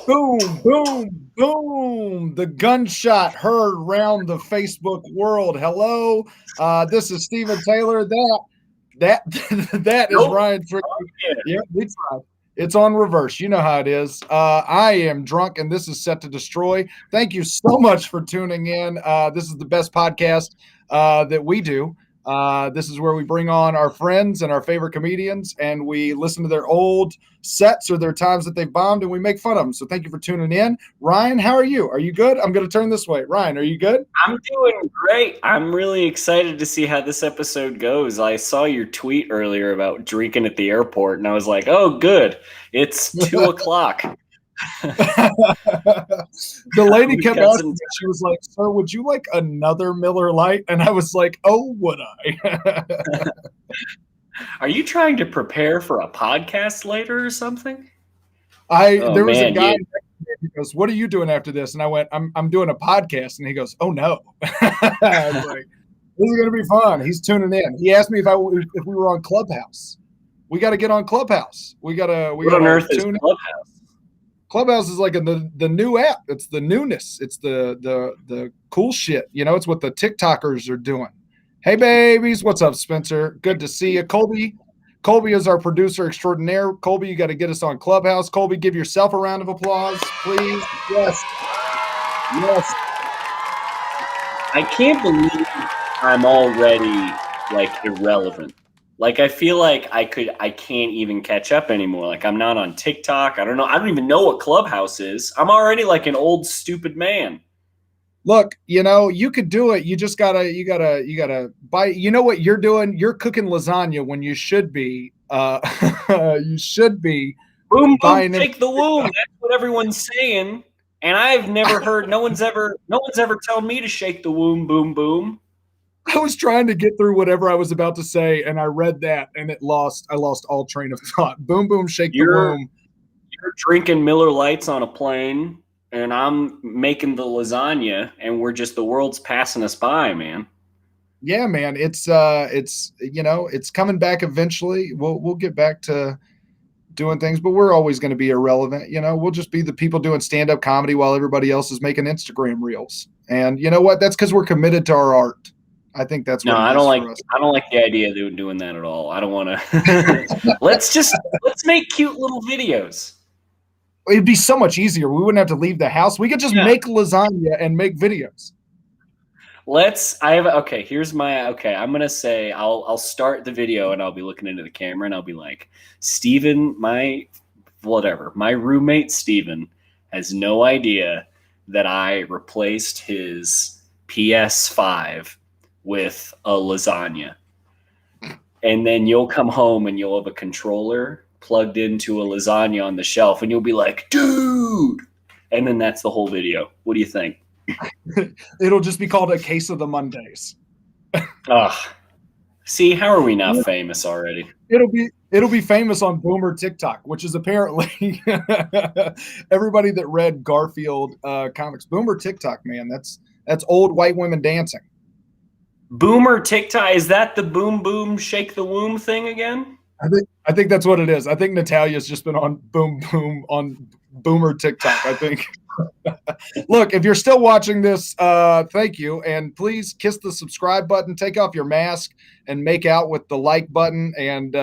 Boom, boom, boom. The gunshot heard round the Facebook world. Hello. This is Stephen Taylor. That that is Nope. Ryan Trickey. Oh, yeah. Yeah, we tried. It's on reverse. You know how it is. I am drunk and this is set to destroy. Thank you so much for tuning in. This is the best podcast that we do. This is where we bring on our friends and our favorite comedians and we listen to their old sets or their times that they've bombed and we make fun of them. So thank you for tuning in. Ryan, how are you? Are you good? I'm going to turn this way. Ryan, are you good? I'm doing great. I'm really excited to see how this episode goes. I saw your tweet earlier about drinking at the airport, and I was like, oh, good. It's 2:00. The lady kept asking me, she was like, sir, would you like another Miller Lite? And I was like, oh, would I? Are you trying to prepare for a podcast later or something? There was a guy, he goes, what are you doing after this? And I went, I'm doing a podcast. And he goes, oh no. I was like, this is going to be fun. He's tuning in. He asked me if we were on Clubhouse. We got to get on Clubhouse. What on earth is Clubhouse? Clubhouse is like the new app. It's the newness. It's the cool shit. You know, it's what the TikTokers are doing. Hey, babies. What's up, Spencer? Good to see you. Colby is our producer extraordinaire. Colby, you got to get us on Clubhouse. Colby, give yourself a round of applause, please. Yes. Yes. I can't believe I'm already, like, irrelevant. Like, I feel like I can't even catch up anymore. Like, I'm not on TikTok. I don't know. I don't even know what Clubhouse is. I'm already like an old, stupid man. Look, you know, you could do it. You just gotta buy. You know what you're doing? You're cooking lasagna when you should be. You should be. Boom, boom, shake the womb. That's what everyone's saying. And I've never heard. No one's ever told me to shake the womb. Boom, boom. I was trying to get through whatever I was about to say, and I read that, and I lost all train of thought. Boom, boom, shake the womb. You're drinking Miller Lights on a plane, and I'm making the lasagna, and the world's passing us by, man. Yeah, man. It's you know, it's coming back eventually. We'll get back to doing things, but we're always going to be irrelevant. You know, we'll just be the people doing stand-up comedy while everybody else is making Instagram reels. And you know what? That's because we're committed to our art. I think that's what I don't like the idea of doing that at all. I don't want to. Let's make cute little videos. It'd be so much easier. We wouldn't have to leave the house. We could just make lasagna and make videos. Here's my, I'm going to say, I'll start the video and I'll be looking into the camera and I'll be like, Steven, my roommate Steven has no idea that I replaced his PS5 with a lasagna. And then you'll come home and you'll have a controller plugged into a lasagna on the shelf and you'll be like, dude. And then that's the whole video. What do you think? It'll just be called A Case of the Mondays. See, how are we not famous already? It'll be famous on Boomer TikTok, which is apparently everybody that read Garfield comics. Boomer TikTok, man, that's old white women dancing. Boomer TikTok, is that the boom boom shake the womb thing again? I think that's what it is. I think Natalia's just been on boom boom on Boomer TikTok, I think. Look, if you're still watching this, thank you. And please kiss the subscribe button, take off your mask and make out with the like button and,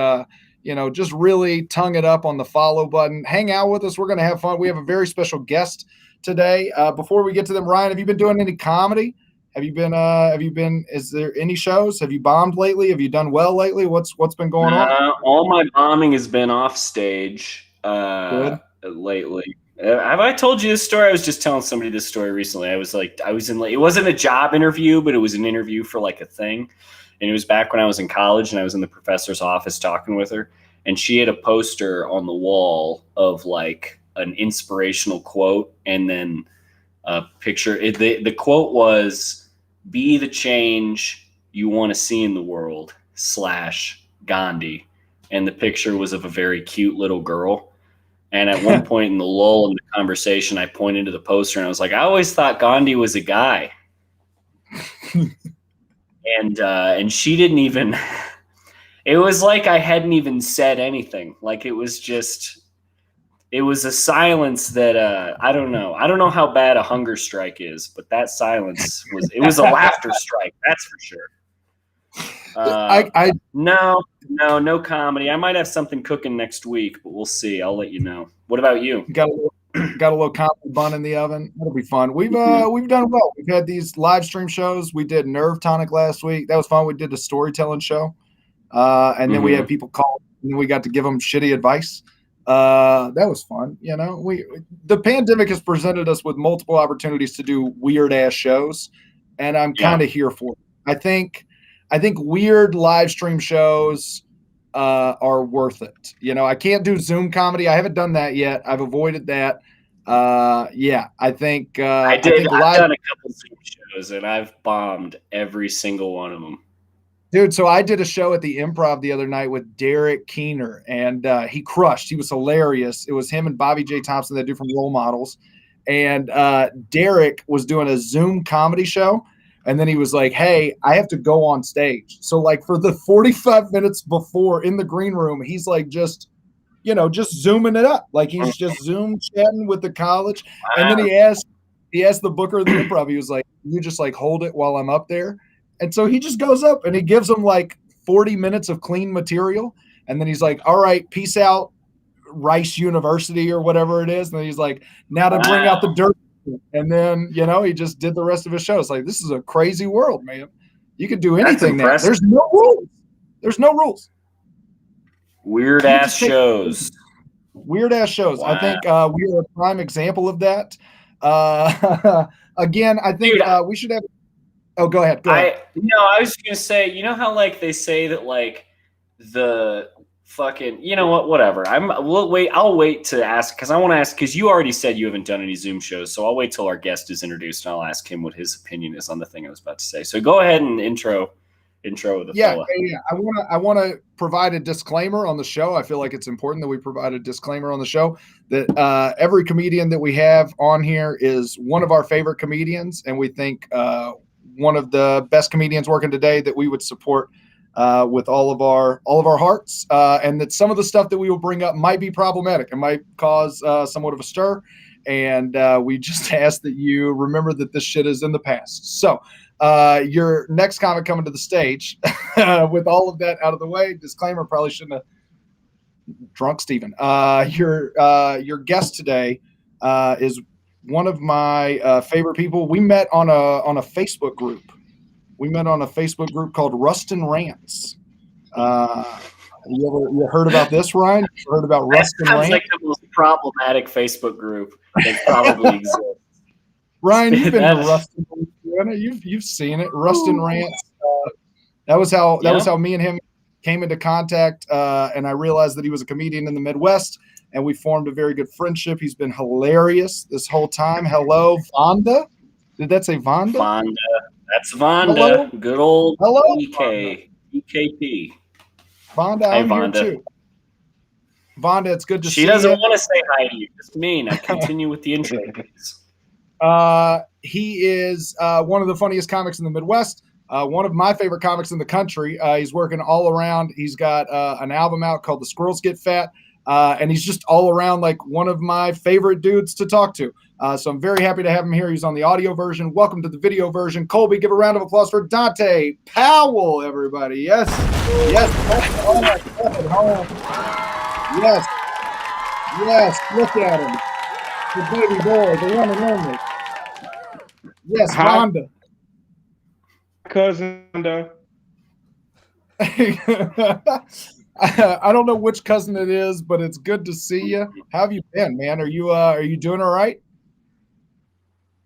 just really tongue it up on the follow button. Hang out with us. We're going to have fun. We have a very special guest today. Before we get to them, Ryan, have you been doing any comedy? Is there any shows? Have you bombed lately? Have you done well lately? What's been going on? All my bombing has been off stage lately. Have I told you this story? I was just telling somebody this story recently. It wasn't a job interview, but it was an interview for like a thing. And it was back when I was in college and I was in the professor's office talking with her. And she had a poster on the wall of like an inspirational quote and then a picture. The quote was, "Be the change you want to see in the world / Gandhi." And the picture was of a very cute little girl. And at one point in the lull in the conversation, I pointed to the poster and I was like, I always thought Gandhi was a guy. And she didn't even, it was like I hadn't even said anything. Like it was just, It was a silence that I don't know. I don't know how bad a hunger strike is, but that silence was a laughter strike. That's for sure. No comedy. I might have something cooking next week, but we'll see. I'll let you know. What about you? Got a little comedy bun in the oven. That'll be fun. We've done well. We've had these live stream shows. We did Nerve Tonic last week. That was fun. We did a storytelling show, and then we had people call, and we got to give them shitty advice. That was fun. You know, the pandemic has presented us with multiple opportunities to do weird ass shows, and I'm kind of here for it. I think weird live stream shows are worth it. You know, I can't do Zoom comedy. I haven't done that yet. I've avoided that. I think I've done a couple Zoom shows, and I've bombed every single one of them. Dude, so I did a show at the Improv the other night with Derek Keener, and he crushed. He was hilarious. It was him and Bobby J. Thompson, that do from Role Models. And Derek was doing a Zoom comedy show, and then he was like, hey, I have to go on stage. So, like, for the 45 minutes before in the green room, he's like just zooming it up. Like, he's just Zoom chatting with the college. Wow. And then he asked the booker of the Improv, he was like, you just, like, hold it while I'm up there. And so he just goes up and he gives them like 40 minutes of clean material. And then he's like, all right, peace out, Rice University or whatever it is. And then he's like, now to bring out the dirt. And then, he just did the rest of his show. It's like, this is a crazy world, man. You could do anything now. There's no rules. There's no rules. Weird ass shows. Wow. I think we are a prime example of that. Again, I think we should have. Oh, go ahead. I was just going to say, you know how like they say that like the fucking, you know what, whatever. I'll wait to ask, because I want to ask, because you already said you haven't done any Zoom shows. So I'll wait till our guest is introduced and I'll ask him what his opinion is on the thing I was about to say. So go ahead and intro the fella. Yeah. I want to provide a disclaimer on the show. I feel like it's important that we provide a disclaimer on the show that every comedian that we have on here is one of our favorite comedians, and we think one of the best comedians working today that we would support with all of our hearts, and that some of the stuff that we will bring up might be problematic and might cause somewhat of a stir. And we just ask that you remember that this shit is in the past. So your next comic coming to the stage, with all of that out of the way, disclaimer, probably shouldn't have drunk Steven. Your guest today is one of my favorite people. We met on a Facebook group. We met on a Facebook group called Rustin Rants. You heard about this, Ryan? You heard about Rustin Rants? Sounds like the most problematic Facebook group that probably exists. Ryan, you've been to Rustin. You've seen it. Rustin Rants. That was how me and him came into contact, and I realized that he was a comedian in the Midwest, and we formed a very good friendship. He's been hilarious this whole time. Hello, Vonda. Did that say Vonda? Vonda. That's Vonda. Hello? Good old EKP. Vonda, I'm here too. Vonda, it's good to see you. She doesn't want to say hi to you. Just mean. I continue with the intro, please. He is one of the funniest comics in the Midwest. One of my favorite comics in the country. He's working all around. He's got an album out called The Squirrels Get Fat. And he's just all around like one of my favorite dudes to talk to. So I'm very happy to have him here. He's on the audio version. Welcome to the video version. Colby, give a round of applause for Dante Powell, everybody. Yes. Oh my God. Yes. Look at him. The baby boy, the one and only. Yes, Vonda. Cousin Vonda. I don't know which cousin it is, but it's good to see you. How have you been, man? Are you doing all right?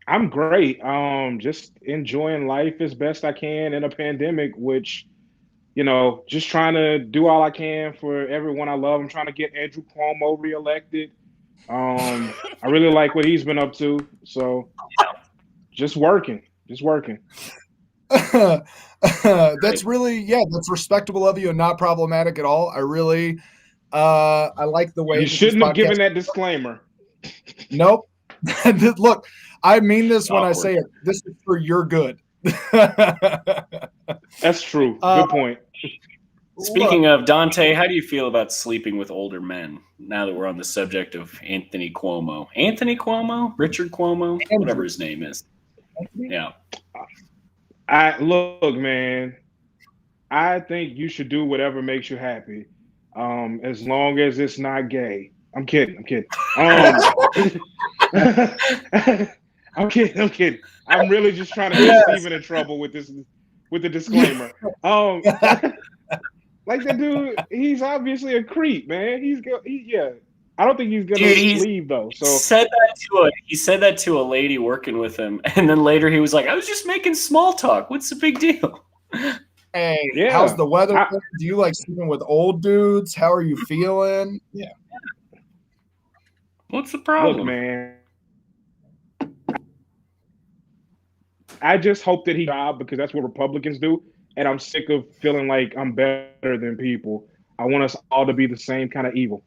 I'm great. Just enjoying life as best I can in a pandemic, which, just trying to do all I can for everyone I love. I'm trying to get Andrew Cuomo reelected. I really like what he's been up to. So just working. That's really, that's respectable of you and not problematic at all. I really, I like the way you shouldn't have given that disclaimer. Nope. Look, I mean this when I say it. This is for your good. That's true. Good point. Speaking of Dante, how do you feel about sleeping with older men? Now that we're on the subject of Anthony Cuomo, Richard Cuomo, whatever his name is. Yeah. Look, man. I think you should do whatever makes you happy, as long as it's not gay. I'm kidding. I'm kidding. I'm really just trying to get Steven in trouble with the disclaimer. Like the dude, he's obviously a creep, man. I don't think he's gonna leave though. So he said that to a lady working with him, and then later he was like, "I was just making small talk. What's the big deal?" Hey, how's the weather? Do you like sleeping with old dudes? How are you feeling? Yeah. What's the problem? Look, man. I just hope that he job because that's what Republicans do. And I'm sick of feeling like I'm better than people. I want us all to be the same kind of evil.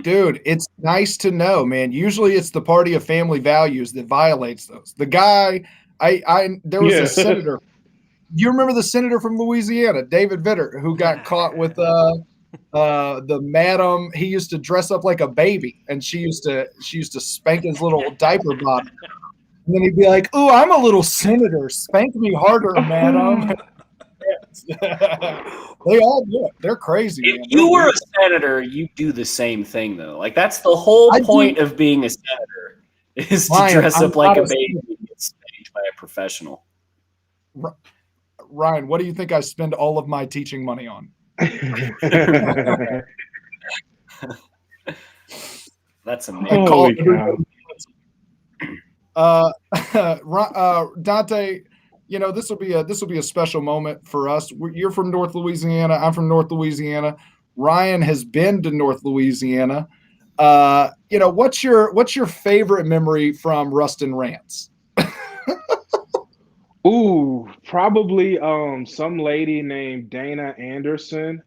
Dude, it's nice to know, man. Usually it's the party of family values that violates those. The guy, there was a senator. You remember the senator from Louisiana, David Vitter, who got caught with the madam. He used to dress up like a baby, and she used to spank his little diaper bottom. And then he'd be like, "Ooh, I'm a little senator. Spank me harder, madam." They all do it. They're crazy. If you were a senator, you do the same thing, though. Like that's the whole point of being a senator is to dress up like a baby and get spanked by a professional. Ryan, what do you think I spend all of my teaching money on? That's amazing. Holy cow. Dante, you know, this will be a special moment for us. You're from North Louisiana. I'm from North Louisiana. Ryan has been to North Louisiana. You know, what's your favorite memory from Rustin Rants? Ooh, probably some lady named Dana Anderson.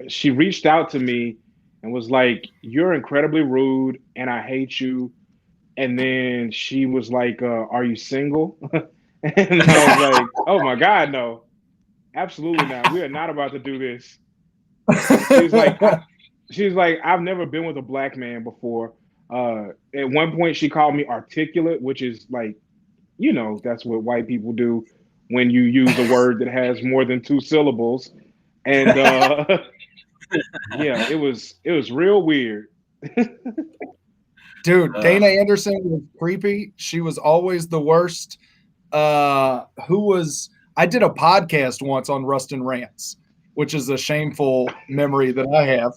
She reached out to me and was like, "You're incredibly rude and I hate you." And then she was like, "Are you single?" And I was like, "Oh my God, no. Absolutely not. We are not about to do this." She was like, "I've never been with a black man before." At one point she called me articulate, which is like, you know, that's what white people do when you use a word that has more than 2 syllables. And yeah, it was real weird. Dude, Dana Anderson was creepy. She was always the worst. I did a podcast once on Rustin Rants, which is a shameful memory that I have.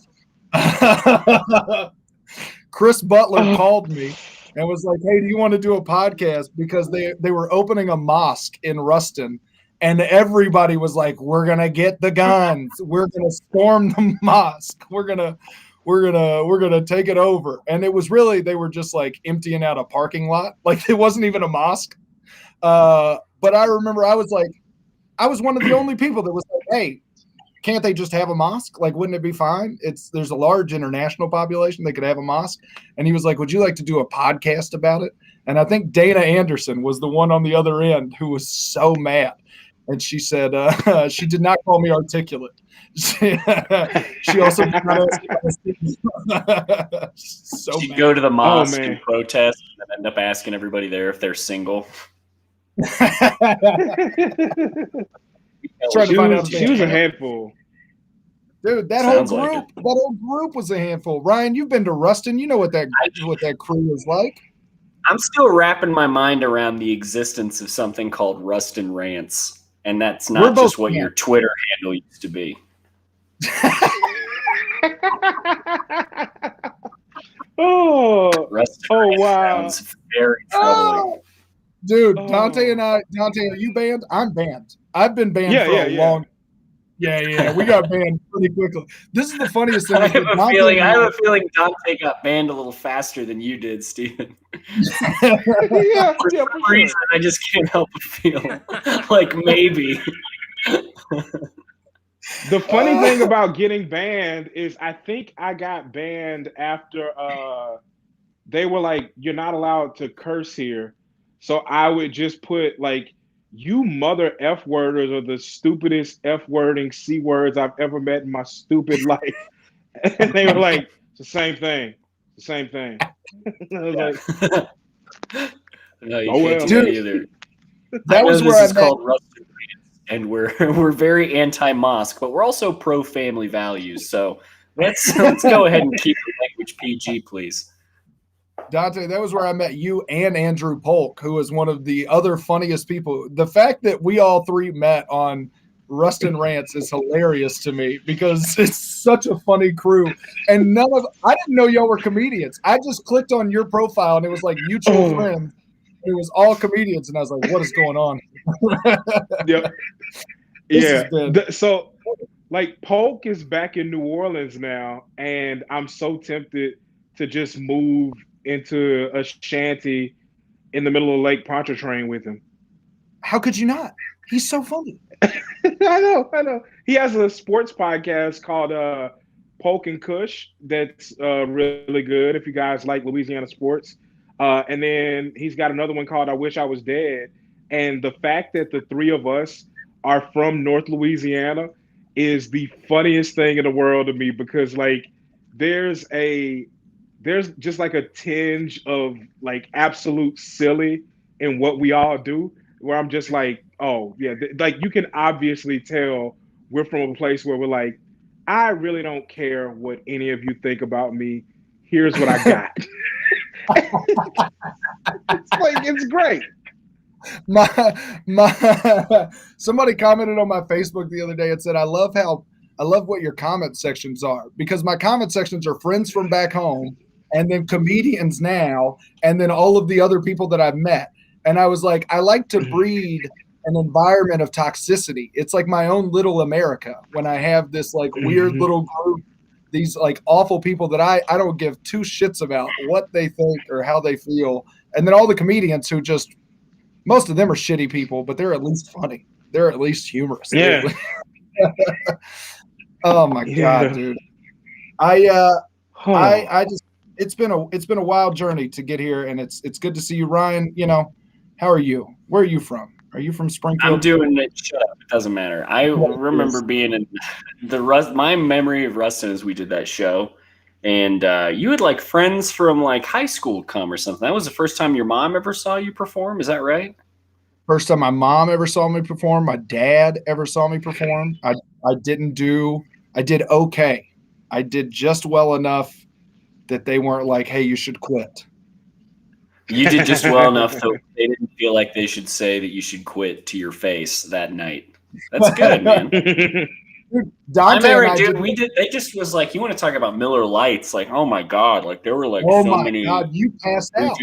Chris Butler called me and was like, "Hey, do you want to do a podcast?" Because they were opening a mosque in Ruston, and everybody was like, "We're gonna get the guns. We're gonna storm the mosque. We're gonna take it over." And it was really, they were just like emptying out a parking lot. Like it wasn't even a mosque. But I remember I was one of the only people that was like, "Hey, can't they just have a mosque? Like, wouldn't it be fine? There's a large international population. They could have a mosque." And he was like, "Would you like to do a podcast about it?" And I think Dana Anderson was the one on the other end who was so mad. And she said, she did not call me articulate. She also did not so she'd go to the mosque and protest and then end up asking everybody there if they're single. She was a handful. Dude, that whole group was a handful. Ryan, you've been to Ruston. You know what that crew is like. I'm still wrapping my mind around the existence of something called Rustin Rants. And that's not just what your Twitter handle used to be. Wow. Sounds very troubling. Dude, Dante, are you banned? I'm banned. I've been banned for a long. Yeah. We got banned pretty quickly. This is the funniest thing. I have a feeling Dante got banned a little faster than you did, Steven. For some reason, I just can't help but feel like maybe. The funny thing about getting banned is I think I got banned after they were like, "You're not allowed to curse here." So I would just put like you mother F worders are the stupidest F wording C words I've ever met in my stupid life. And they were like, it's the same thing. It's the same thing. I was like, No, you oh can't do well. that Dude, either. that I know was this where I is met. called Rusted Rants, and we're very anti-mosque, but we're also pro-family values. So let's go ahead and keep the language PG, please. Dante, that was where I met you and Andrew Polk, who is one of the other funniest people. The fact that we all three met on Rustin Rants is hilarious to me because it's such a funny crew. And I didn't know y'all were comedians. I just clicked on your profile and it was like mutual friends. It was all comedians, and I was like, what is going on? Yep. This Yeah. has been So, like, Polk is back in New Orleans now, and I'm so tempted to just move into a shanty in the middle of Lake Pontchartrain with him. how could you not? He's so funny. I know. He has a sports podcast called Polk and Kush that's really good if you guys like Louisiana sports. And then he's got another one called I Wish I Was Dead. And the fact that the three of us are from North Louisiana is the funniest thing in the world to me because like there's a there's just like a tinge of like absolute silly in what we all do where I'm just like, oh yeah, like you can obviously tell we're from a place where we're like, I really don't care what any of you think about me. Here's what I got. It's like it's great. my somebody commented on my Facebook the other day and said, I love what your comment sections are because my comment sections are friends from back home and then comedians now and then all of the other people that I've met. And I was like, I like to breed an environment of toxicity. It's like my own little America when I have this like weird little group, these like awful people that I don't give two shits about what they think or how they feel. And then all the comedians who just most of them are shitty people, but they're at least funny. They're at least humorous. Yeah. Oh my God, dude. I just it's been a wild journey to get here, and it's good to see you, Ryan. You know, how are you? Where are you from? Are you from Springfield? I'm doing it. Shut up. It doesn't matter. I remember being in my memory of Rustin is we did that show, and you had like friends from like high school come or something. That was the first time your mom ever saw you perform. Is that right? First time my mom ever saw me perform. My dad ever saw me perform. I did okay. I did just well enough that they weren't like, hey, you should quit. You did just well enough so they didn't feel like they should say that you should quit to your face that night. That's good, man. Dante I remember, and I dude, we did. They just was like, you want to talk about Miller Lights? Like, oh my God, like there were like oh so my many. God, you passed out.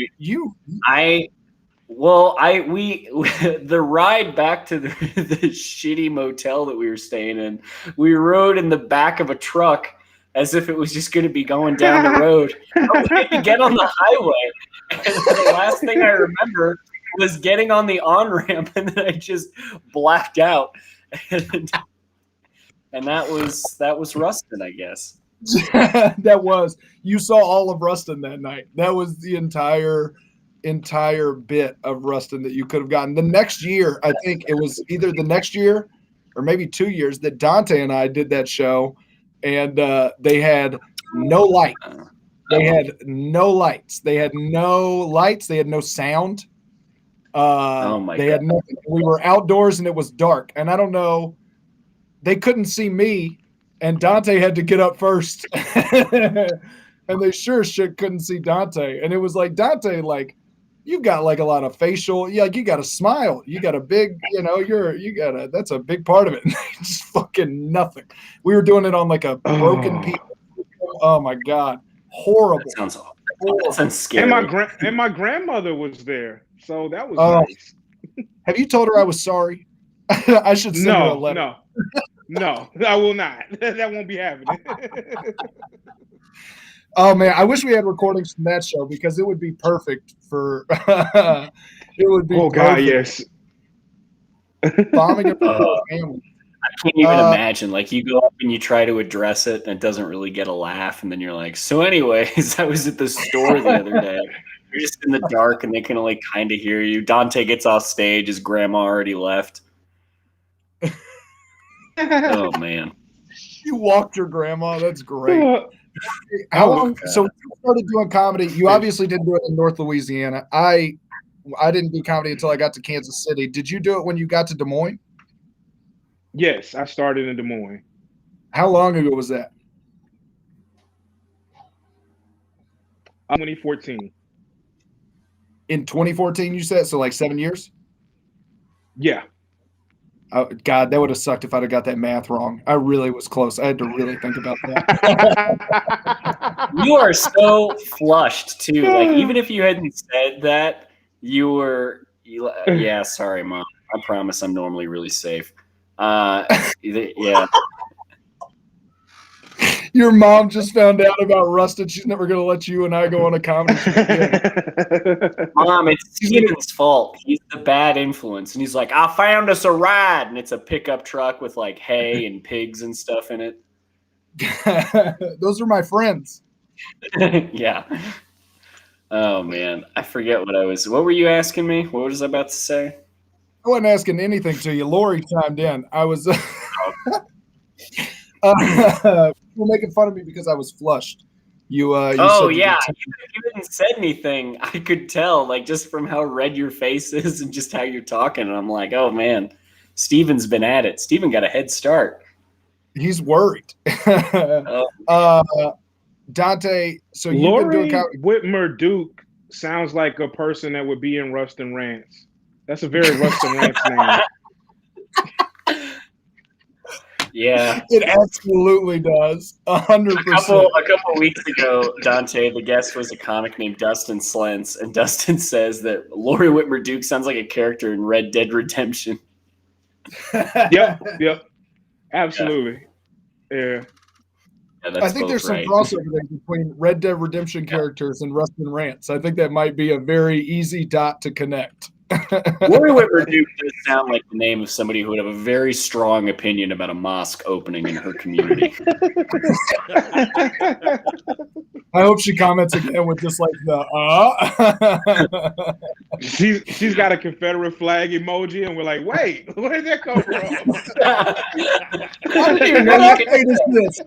The ride back to the shitty motel that we were staying in, we rode in the back of a truck as if it was just going to be going down the road. We get on the highway, and the last thing I remember was getting on the on-ramp, and then I just blacked out. And that was Rustin, I guess. That was, you saw all of Rustin that night. That was the entire bit of Rustin that you could have gotten. The next year, I think it was either the next year or maybe 2 years that Dante and I did that show, and they had no light. They had no lights. They had no lights. They had no sound. They had nothing. We were outdoors and it was dark. And I don't know, they couldn't see me, and Dante had to get up first. And they sure as shit couldn't see Dante. And it was like, Dante, like, you've got like a lot of facial, like you got a smile, you got a big, that's a big part of it. Just fucking nothing. We were doing it on like a broken piece. Oh my God. Horrible. That sounds scary. And my grandmother was there. So that was nice. Have you told her I was sorry? I should send her a letter. No, I will not. That won't be happening. Oh man, I wish we had recordings from that show because it would be perfect for. It would be. Oh God, yes. Bombing a family. I can't even imagine. Like you go up and you try to address it, and it doesn't really get a laugh, and then you're like, "So, anyways, I was at the store the other day." You're just in the dark and they can only kind of hear you. Dante gets off stage. His grandma already left. Oh, man. You walked your grandma. That's great. How long? So when you started doing comedy, you obviously didn't do it in North Louisiana. I didn't do comedy until I got to Kansas City. Did you do it when you got to Des Moines? Yes, I started in Des Moines. How long ago was that? 2014. In 2014, you said? So like 7 years? Yeah. Oh, God, that would have sucked if I'd have got that math wrong. I really was close. I had to really think about that. You are so flushed, too. Like, even if you hadn't said that, you were... yeah, sorry, Mom. I promise I'm normally really safe. Yeah. Your mom just found out about Rusted. She's never going to let you and I go on a comedy show again. Mom, it's Steven's fault. He's the bad influence. And he's like, I found us a ride. And it's a pickup truck with like hay and pigs and stuff in it. Those are my friends. Yeah. Oh, man. I forget what were you asking me? What was I about to say? I wasn't asking anything to you. Lori chimed in. I was... you were making fun of me because I was flushed. You oh, yeah. Even if you hadn't said anything, I could tell, like, just from how red your face is and just how you're talking. And I'm like, oh, man, Steven's been at it. Steven got a head start. He's worried. Dante, so you've Lori been doing comedy. Whitmer Duke sounds like a person that would be in Rustin Rants. That's a very Rustin Rants name. Yeah, it absolutely does. 100%. A couple weeks ago, Dante, the guest, was a comic named Dustin Slentz, and Dustin says that Lori Whitmer Duke sounds like a character in Red Dead Redemption. Yep, absolutely. Yeah. I think there's some crossover there between Red Dead Redemption characters and Rustin Rants. I think that might be a very easy dot to connect. Lori Whitmer Duke does sound like the name of somebody who would have a very strong opinion about a mosque opening in her community. I hope she comments again with just like the She's got a Confederate flag emoji, and we're like, wait, where did that come from? I don't even know you can is this?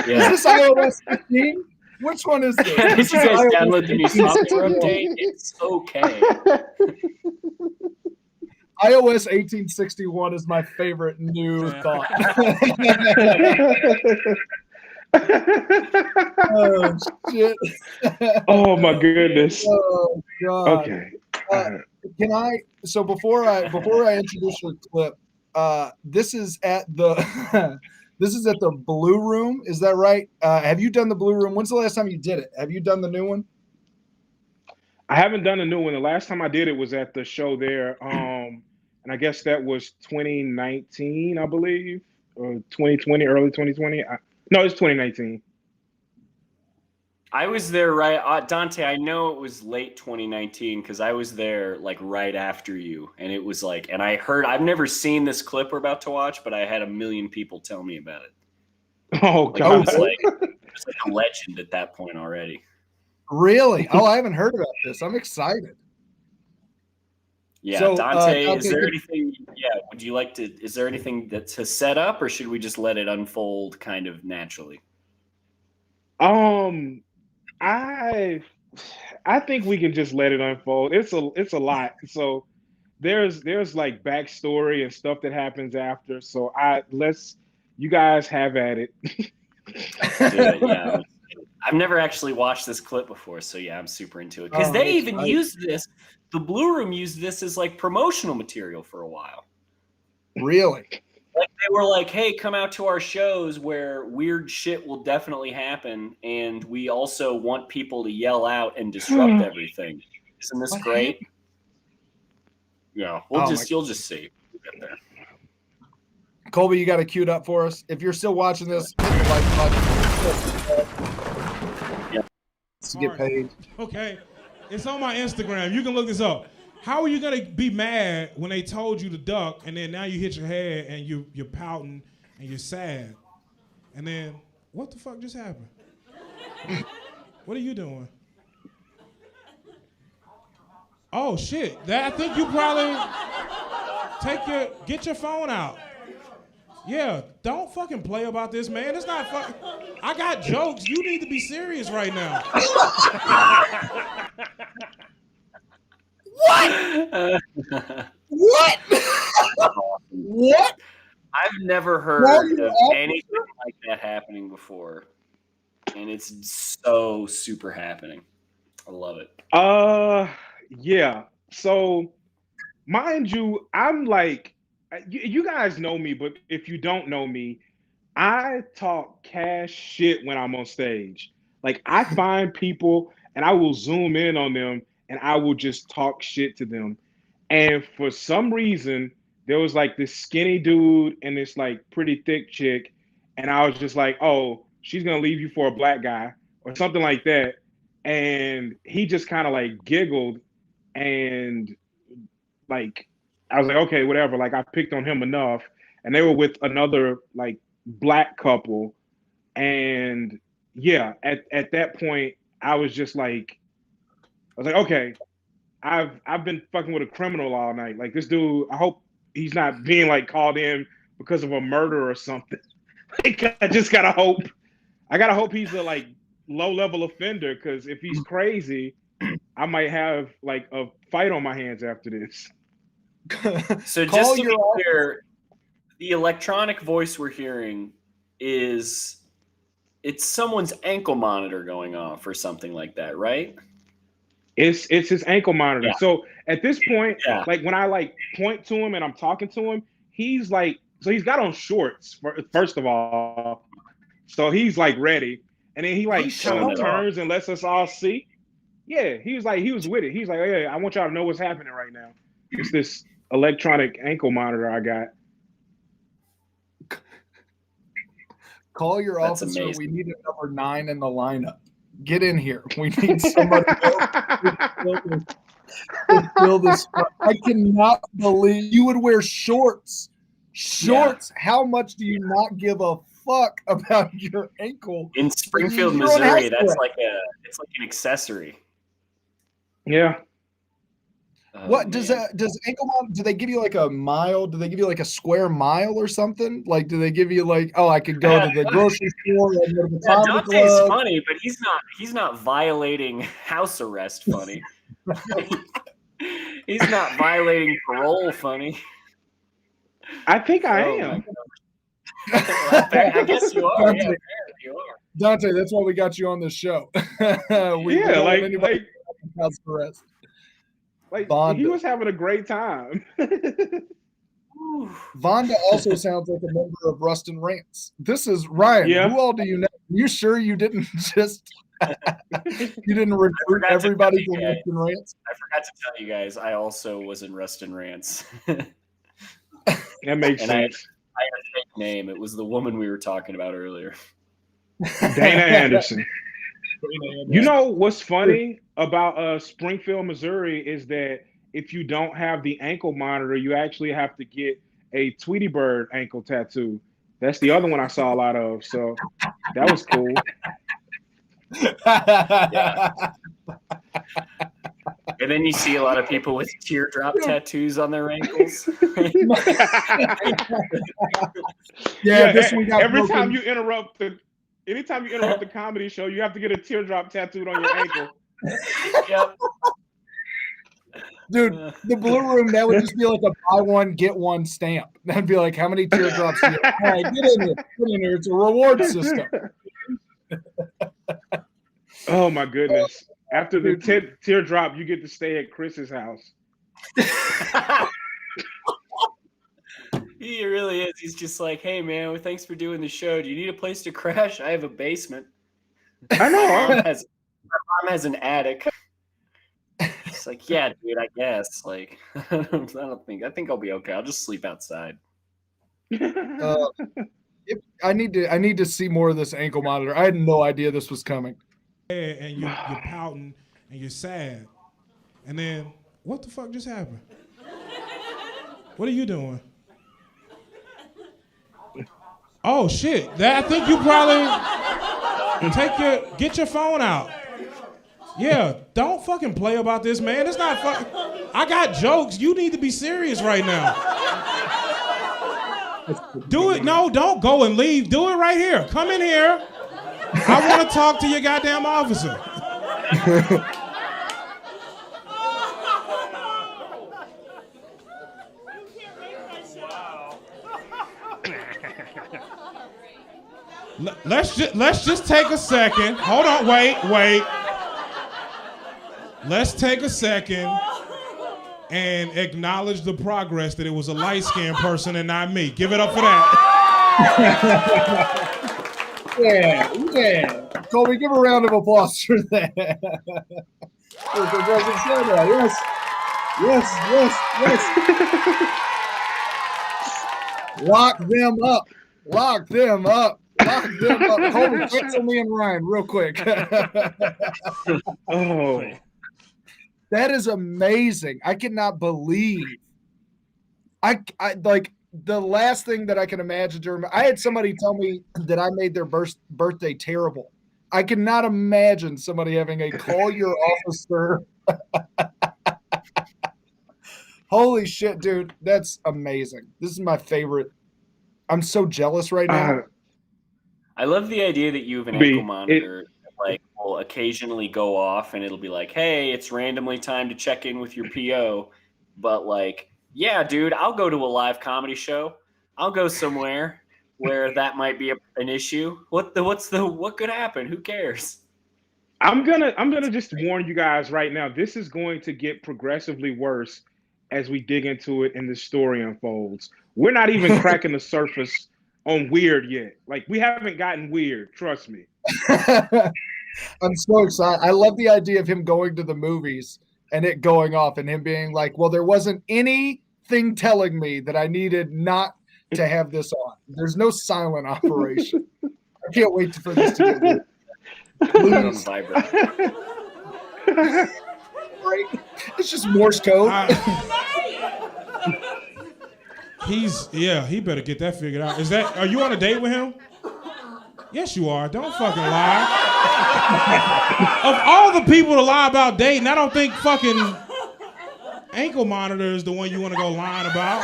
Yeah. Is this iOS 15? Which one is this? Did you guys download the new software update? It's okay. iOS 1861 is my favorite new thought. Oh, shit. Oh, my goodness. Oh, God. Okay. Can I? So before I introduce your clip, this is at the this is at the Blue Room. Is that right? Have you done the Blue Room? When's the last time you did it? Have you done the new one? I haven't done the new one. The last time I did it was at the show there. And I guess that was 2019, I believe, or 2020, early 2020. No, it's 2019. I was there right, Dante. I know it was late 2019 because I was there like right after you, and it was like, and I've never seen this clip we're about to watch, but I had a million people tell me about it. Oh, like, God. it was like a legend at that point already. Really? Oh, I haven't heard about this. I'm excited. Yeah, so, Dante, is there anything? Yeah, would you like to? Is there anything to set up, or should we just let it unfold kind of naturally? I think we can just let it unfold. It's a lot. So there's like backstory and stuff that happens after. So you guys have at it. Yeah. I've never actually watched this clip before, so yeah, I'm super into it. Because they even used this. The Blue Room used this as like promotional material for a while. Really? Like they were like, hey, come out to our shows where weird shit will definitely happen, and we also want people to yell out and disrupt everything. Isn't this great? Yeah, you'll just see. We'll get there. Colby, you got it queued up for us. If you're still watching this, to get paid. Okay, it's on my Instagram. You can look this up. How are you gonna be mad when they told you to duck, and then now you hit your head and you're pouting and you're sad, and then what the fuck just happened? What are you doing? Oh shit! I think you probably get your phone out. Yeah, don't fucking play about this, man. It's not fucking. I got jokes. You need to be serious right now. What? What? What? I've never heard of anything like that happening before, and it's so super happening. I love it. Yeah. So, mind you, I'm like, you guys know me, but if you don't know me, I talk cash shit when I'm on stage. Like, I find people and I will zoom in on them and I will just talk shit to them. And for some reason, there was like this skinny dude and this like pretty thick chick. And I was just like, oh, she's gonna leave you for a black guy or something like that. And he just kind of like giggled and like I was like, okay, whatever. Like I picked on him enough. And they were with another like black couple. And yeah, at that point, I was just like, I was like, okay, I've been fucking with a criminal all night. Like this dude, I hope he's not being like called in because of a murder or something. Like I just gotta hope. I gotta hope he's a like low level offender because if he's crazy, I might have like a fight on my hands after this. So just to be clear, the electronic voice we're hearing it's someone's ankle monitor going off or something like that, right? It's his ankle monitor. Yeah. So at this point, like when I like point to him and I'm talking to him, he's like, so he's got on shorts first of all. So he's like ready. And then he like kind of turns and lets us all see. Yeah, he was with it. He's like, oh, yeah, I want y'all to know what's happening right now. It's this electronic ankle monitor I got. Call your officer. Amazing. We need a number 9 in the lineup. Get in here. We need somebody to fill this. I cannot believe you would wear shorts. Shorts. Yeah. How much do you not give a fuck about your ankle? In Springfield, Missouri, it's like an accessory. Yeah. What does ankle monitor? Do they give you like a mile? Do they give you like a square mile or something? Like, do they give you like, oh, I could go to the grocery store and go to the Dante's funny, but he's not violating house arrest funny. He's not violating parole funny. I think I am. I guess you are. Dante, you are. Dante, that's why we got you on this show. we like house arrest. Like Vonda. He was having a great time. Vonda also sounds like a member of Rustin Rants. This is Ryan. Yeah. Who all do you know? You sure you didn't just you didn't recruit everybody from Rustin Rants? I forgot to tell you guys. I also was in Rustin Rants. That makes sense. I had a fake name. It was the woman we were talking about earlier. Dana Anderson. You know what's funny about Springfield, Missouri is that if you don't have the ankle monitor, you actually have to get a Tweety Bird ankle tattoo. That's the other one I saw a lot of. So that was cool. Yeah. And then you see a lot of people with teardrop tattoos on their ankles. This one got every time you interrupt anytime you interrupt the comedy show, you have to get a teardrop tattooed on your ankle. Yep. Dude, the Blue Room, that would just be like a buy one, get one stamp. That'd be like, how many teardrops do you have? All right, get in here. Get in here. It's a reward system. Oh, my goodness. After the teardrop, you get to stay at Chris's house. He really is. He's just like, hey, man, well, thanks for doing the show. Do you need a place to crash? I have a basement. I know. My mom has an attic. It's like, yeah, dude, I guess. Like, I think I'll be okay. I'll just sleep outside. I need to see more of this ankle monitor. I had no idea this was coming. And you're pouting and you're sad. And then, what the fuck just happened? What are you doing? Oh shit! I think you probably get your phone out. Yeah, don't fucking play about this, man. It's not fun. I got jokes. You need to be serious right now. Do it. No, don't go and leave. Do it right here. Come in here. I want to talk to your goddamn officer. Let's just take a second. Hold on, wait. Let's take a second and acknowledge the progress that it was a light-skinned person and not me. Give it up for that. Yeah. Colby, give a round of applause for that. Yes. Lock them up. Colby, cancel me and Ryan real quick. Oh. That is amazing. I cannot believe. I like the last thing that I can imagine during. I had somebody tell me that I made their birthday terrible. I cannot imagine somebody having a call your officer. Holy shit, dude. That's amazing. This is my favorite. I'm so jealous right now. I love the idea that you have an ankle monitor that will occasionally go off and it'll be like, hey, it's randomly time to check in with your PO. But like, yeah, dude, I'll go to a live comedy show. I'll go somewhere where that might be an issue. What could happen? Who cares? I'm gonna just warn you guys right now. This is going to get progressively worse as we dig into it and the story unfolds. We're not even cracking the surface on weird yet. Like, we haven't gotten weird. Trust me. I'm so excited. I love the idea of him going to the movies and it going off and him being like, well, there wasn't anything telling me that I needed not to have this on. There's no silent operation. I can't wait for this to get weird. Please. Right? It's just Morse code. He better get that figured out. Are you on a date with him? Yes, you are. Don't fucking lie. Of all the people to lie about dating, I don't think fucking ankle monitor is the one you want to go lying about.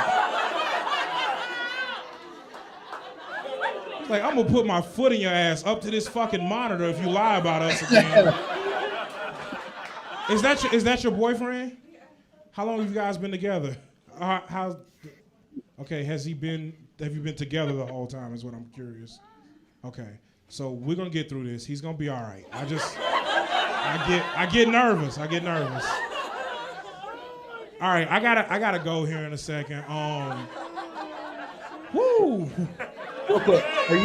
Like, I'm gonna put my foot in your ass up to this fucking monitor if you lie about us again. Is that your boyfriend? How long have you guys been together? Okay, have you been together the whole time is what I'm curious. Okay, so we're gonna get through this. He's gonna be all right. I get nervous. All right, I gotta go here in a second. Woo! Real quick, are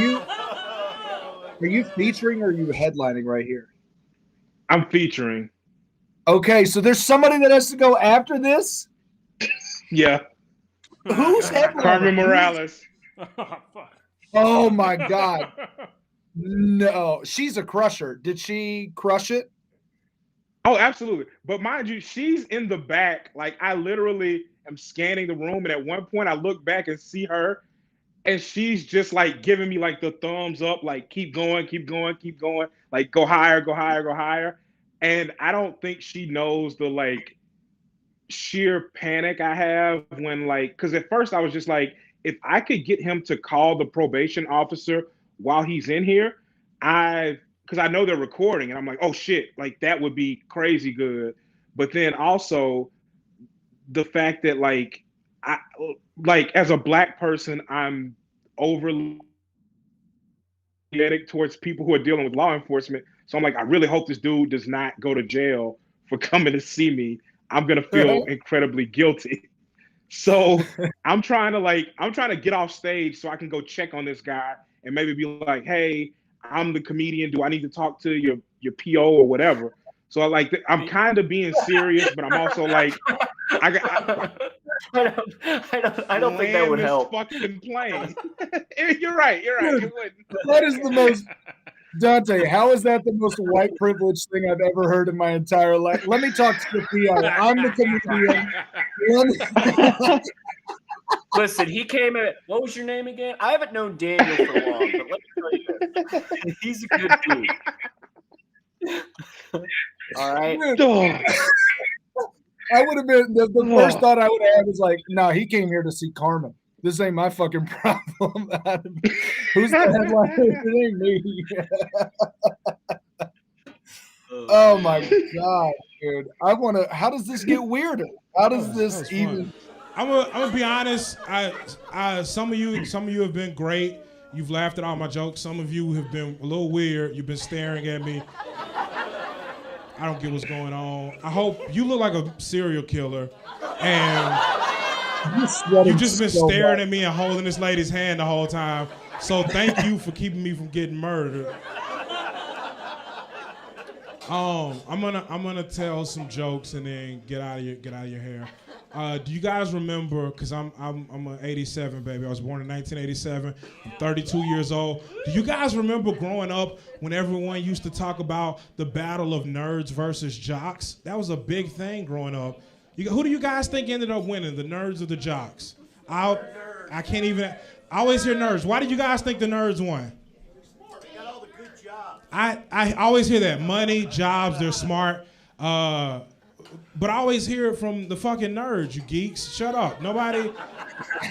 you featuring or are you headlining right here? I'm featuring. Okay, so there's somebody that has to go after this? Yeah. Who's headlining? Carmen Morales. Oh my God. No, she's a crusher. Did she crush it? Oh, absolutely. But mind you, she's in the back. Like, I literally am scanning the room, and at one point I look back and see her, and she's just like giving me like the thumbs up, like keep going, like go higher. And I don't think she knows the like sheer panic I have when like, because at first I was just like, if I could get him to call the probation officer while he's in here, because I know they're recording, and I'm like, oh shit, like that would be crazy good. But then also the fact that like as a Black person, I'm overly empathetic towards people who are dealing with law enforcement. So I'm like, I really hope this dude does not go to jail for coming to see me. I'm gonna feel incredibly guilty. So I'm trying to get off stage so I can go check on this guy and maybe be like, hey, I'm the comedian. Do I need to talk to your PO or whatever? So I'm kind of being serious, but I'm also like, I don't think that would help. Fucking plane. You're right. Dude, that is the most, Dante, how is that the most white privilege thing I've ever heard in my entire life? Let me talk to the PO. I'm the comedian. Listen, he came in. What was your name again? I haven't known Daniel for long, but let me tell you, he's a good dude. All right. I would have been the first thought I would have had was like, no, he came here to see Carmen. This ain't my fucking problem. Who's the headliner? It ain't me. Oh my god, dude! I want to. How does this get weirder? How does this even? I'm gonna be honest. Some of you have been great. You've laughed at all my jokes. Some of you have been a little weird. You've been staring at me. I don't get what's going on. I hope you look like a serial killer, and you've just been staring at me and holding this lady's hand the whole time. So thank you for keeping me from getting murdered. I'm gonna tell some jokes and then get out of your hair. Do you guys remember? Cause I'm an '87 baby. I was born in 1987. I'm 32 years old. Do you guys remember growing up when everyone used to talk about the battle of nerds versus jocks? That was a big thing growing up. Who do you guys think ended up winning, the nerds or the jocks? I can't even. I always hear nerds. Why do you guys think the nerds won? I always hear that. Money, jobs, they're smart. But I always hear it from the fucking nerds, you geeks. Shut up. Nobody,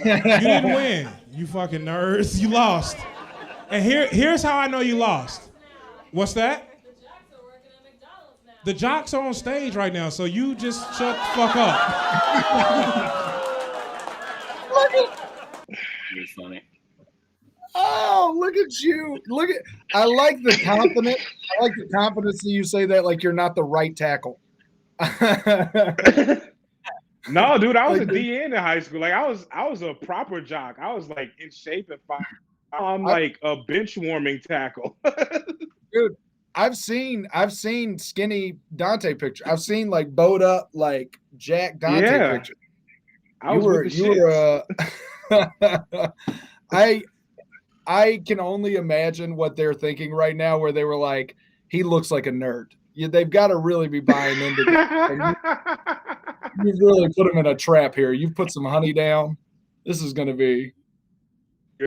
you didn't win, you fucking nerds. You lost. And here's how I know you lost. What's that? The jocks are on stage right now, so you just shut the fuck up. You're funny. Oh, look at you. I like the confidence. I like the confidence that you say that like you're not the right tackle. No, dude, I was a DN in high school. Like I was a proper jock. I was like in shape and fine. I'm like a bench warming tackle. Dude, I've seen skinny Dante picture. I've seen like bowed up like Jack Dante picture. I can only imagine what they're thinking right now, where they were like, he looks like a nerd. They've got to really be buying into that. You've really put him in a trap here. You've put some honey down. This is going to be.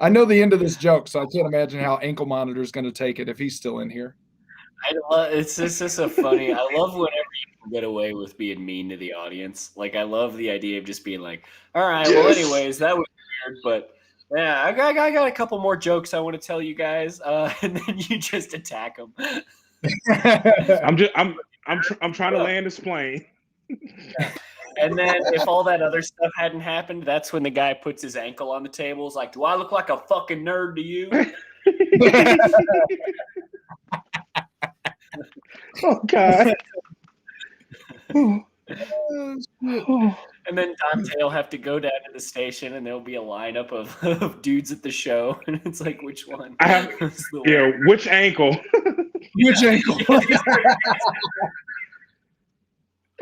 I know the end of this joke, so I can't imagine how Ankle Monitor is going to take it if he's still in here. It's just a funny. I love whenever you can get away with being mean to the audience. Like I love the idea of just being like, all right, well, anyways, that was weird, but. Yeah, I got a couple more jokes I want to tell you guys, and then you just attack them. I'm trying to land this plane. Yeah. And then if all that other stuff hadn't happened, that's when the guy puts his ankle on the table. Is like, do I look like a fucking nerd to you? Oh God. And then Dante will have to go down to the station, and there'll be a lineup of dudes at the show, and it's like, which one? Which ankle? Which ankle?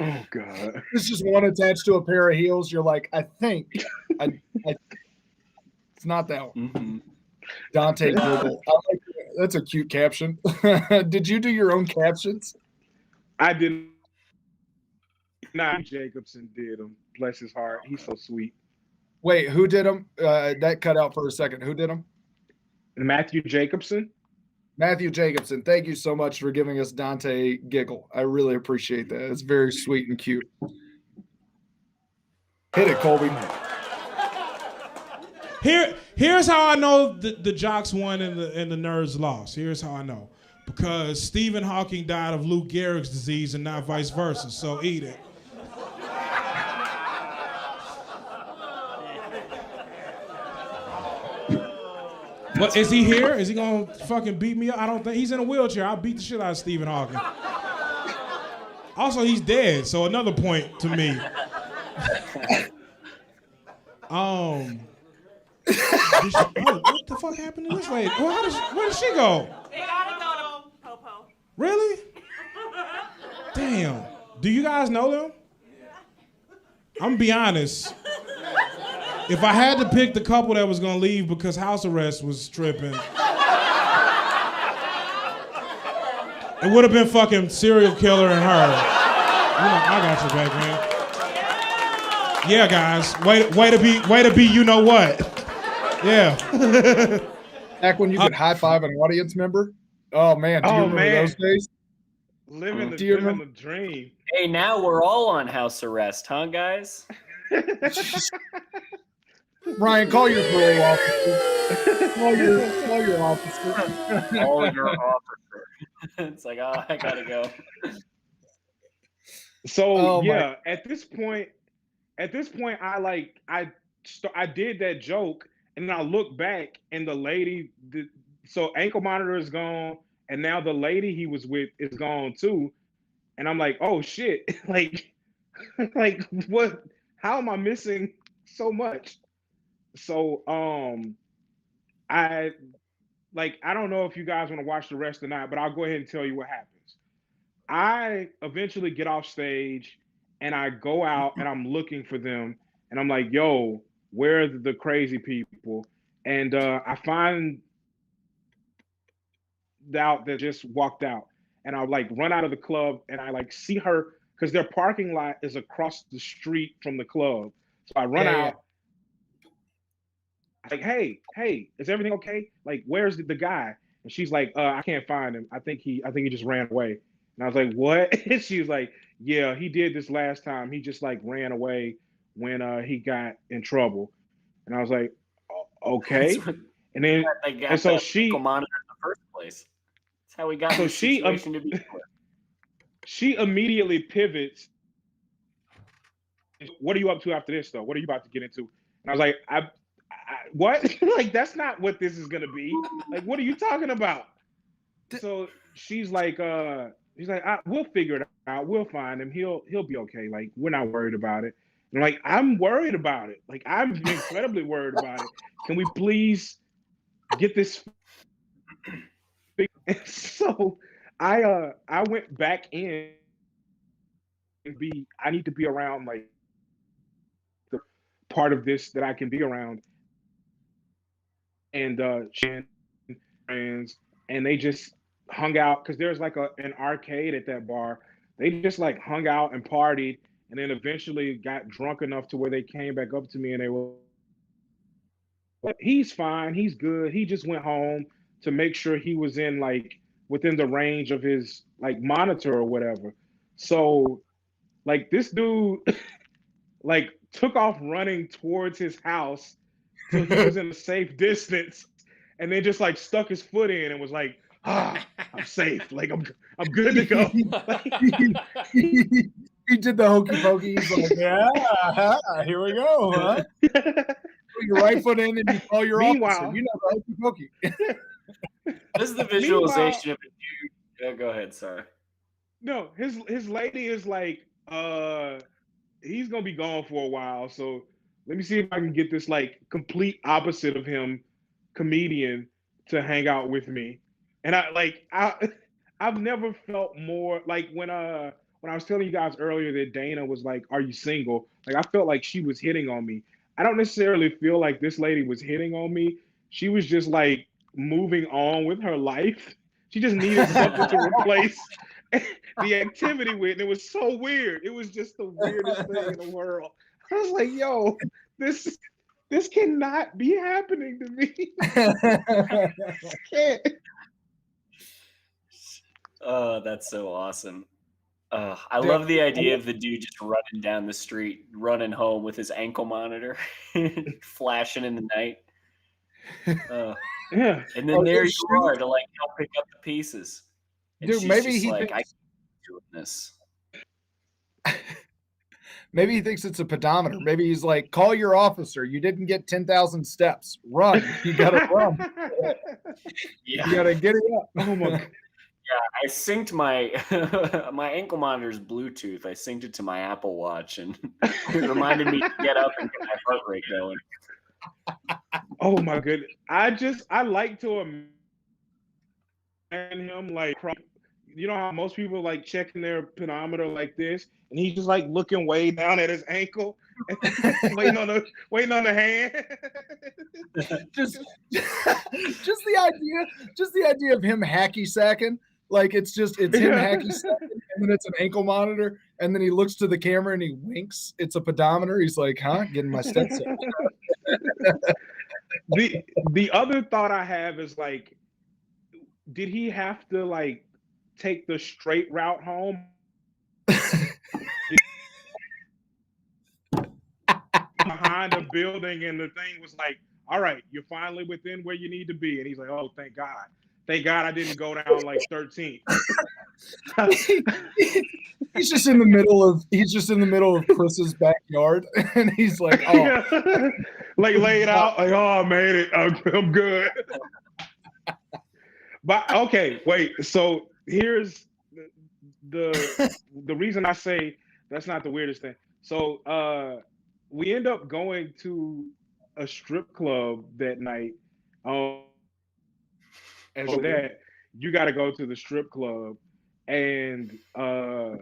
Oh God! It's just one attached to a pair of heels. You're like, I think, it's not that one. Mm-hmm. Dante Google. That's a cute caption. Did you do your own captions? I didn't. Nah, Jacobson did them. Bless his heart. He's so sweet. Wait, who did them? That cut out for a second. Who did them? Matthew Jacobson. Matthew Jacobson. Thank you so much for giving us Dante giggle. I really appreciate that. It's very sweet and cute. Hit it, Colby. Here's how I know the jocks won and the nerds lost. Here's how I know. Because Stephen Hawking died of Lou Gehrig's disease and not vice versa. So eat it. What, is he here? Is he gonna fucking beat me up? I don't think he's in a wheelchair. I'll beat the shit out of Stephen Hawking. Also, he's dead, so another point to me. What the fuck happened to this lady? Well, where did she go? They gotta go to Popo. Really? Damn. Do you guys know them? I'm gonna be honest. If I had to pick the couple that was gonna leave because house arrest was tripping, it would have been fucking serial killer and her. I got your back, man. Yeah, guys. Way to be. You know what? Yeah. Back when you could high five an audience member. Oh man, do you remember those days? Living Do you the dream. Hey, now we're all on house arrest, huh, guys? Ryan, call your parole officer. Call your officer. All your officer. It's like, oh, I gotta go. So Oh, my- yeah, at this point, I did that joke, and then I look back, and the lady, so ankle monitor is gone, and now the lady he was with is gone too, and I'm like, oh shit, like, like what? How am I missing so much? So I don't know if you guys want to watch the rest or not, but I'll go ahead and tell you what happens. I eventually get off stage and I go out and I'm looking for them and I'm like, yo, where are the crazy people? And I find out that just walked out and I like run out of the club and I like see her because their parking lot is across the street from the club. So I run out. Like, hey, is everything okay? Like, where's the guy? And she's like, I can't find him. I think he just ran away. And I was like, what? And she was like, yeah, he did this last time. He just like ran away when he got in trouble. And I was like, okay. And then They got and so the she ankle monitor in the first place. That's how we got So this she, situation to be. she immediately pivots. What are you up to after this, though? What are you about to get into? And I was like, what? Like, that's not what this is gonna be. Like, what are you talking about? So she's like, we'll figure it out. We'll find him. He'll be okay. Like, we're not worried about it. And I'm like, I'm worried about it. Like, I'm incredibly worried about it. Can we please get this? And so I went back in and I need to be around like the part of this that I can be around. And friends, and they just hung out because there's like an arcade at that bar. They just like hung out and partied, and then eventually got drunk enough to where they came back up to me and they were, he's fine, he's good. He just went home to make sure he was in like within the range of his like monitor or whatever. So like this dude like took off running towards his house so he was in a safe distance, and then just like stuck his foot in and was like, I'm safe. Like I'm good to go. He did the hokey pokey. He's like, yeah, here we go, huh? Put your right foot in and you call your Meanwhile, officer. You know the hokey pokey. This is the visualization of a dude. Yeah, go ahead. Sorry. No, his lady is like, he's gonna be gone for a while. So let me see if I can get this like complete opposite of him comedian to hang out with me. And I've never felt more like when I was telling you guys earlier that Dana was like, "Are you single?" Like I felt like she was hitting on me. I don't necessarily feel like this lady was hitting on me. She was just like moving on with her life. She just needed something to replace the activity with. And it was so weird. It was just the weirdest thing in the world. I was like, yo, this cannot be happening to me. Can't. Oh, that's so awesome. I love the idea of the dude just running down the street, running home with his ankle monitor, flashing in the night. Yeah. And then there you are to like help pick up the pieces. And Dude, she's maybe just he like, thinks, I can't keep doing this. maybe he thinks it's a pedometer. Maybe he's like, call your officer. You didn't get 10,000 steps. Run. You gotta run. Yeah. You gotta get it up. Oh my God. Yeah, I synced my my ankle monitor's Bluetooth. I synced it to my Apple Watch, and it reminded me to get up and get my heart rate going. Oh my goodness. I like to imagine him like, you know how most people like checking their pedometer like this, and he's just like looking way down at his ankle, waiting on the hand. just the idea of him hacky sacking. Like it's him hacky sacking, and then it's an ankle monitor, and then he looks to the camera and he winks. It's a pedometer. He's like, huh? Getting my steps up. The other thought I have is like, did he have to like take the straight route home. Behind a building, and the thing was like, all right, you're finally within where you need to be. And he's like, oh, thank God I didn't go down like 13th. He's just in the middle of Chris's backyard, and he's like, oh. Yeah. Like laid out, like, oh, I made it. I'm good. But okay, wait. So here's the reason I say that's not the weirdest thing. So we end up going to a strip club that night. And so that you got to go to the strip club, and I'll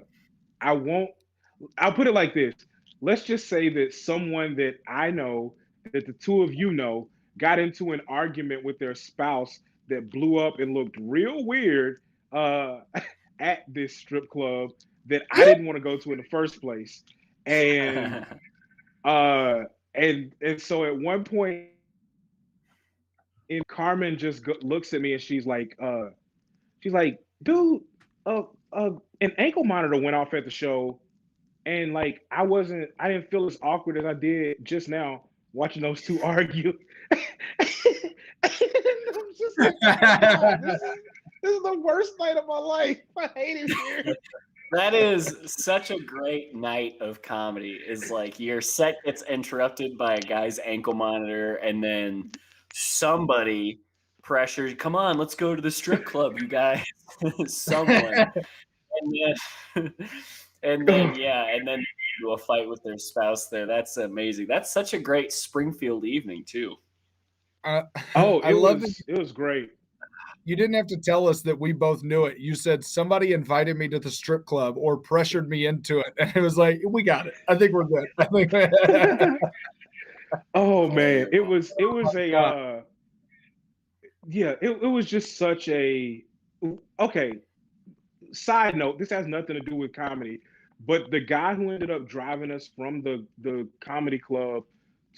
put it like this. Let's just say that someone that I know, that the two of you know, got into an argument with their spouse that blew up and looked real weird at this strip club that I didn't want to go to in the first place. And so at one point, Carmen just looks at me and she's like, dude, an ankle monitor went off at the show, and like I didn't feel as awkward as I did just now watching those two argue. I'm just like, oh, this is the worst night of my life. I hate it here. That is such a great night of comedy. Is like your set gets interrupted by a guy's ankle monitor, and then somebody pressures, come on, let's go to the strip club, you guys. Someone. And then do a fight with their spouse there. That's amazing. That's such a great Springfield evening too. I love it. It was great. You didn't have to tell us that we both knew it. You said somebody invited me to the strip club or pressured me into it. And it was like, we got it. I think we're good. Oh man, it was just such a, okay. Side note, this has nothing to do with comedy, but the guy who ended up driving us from the comedy club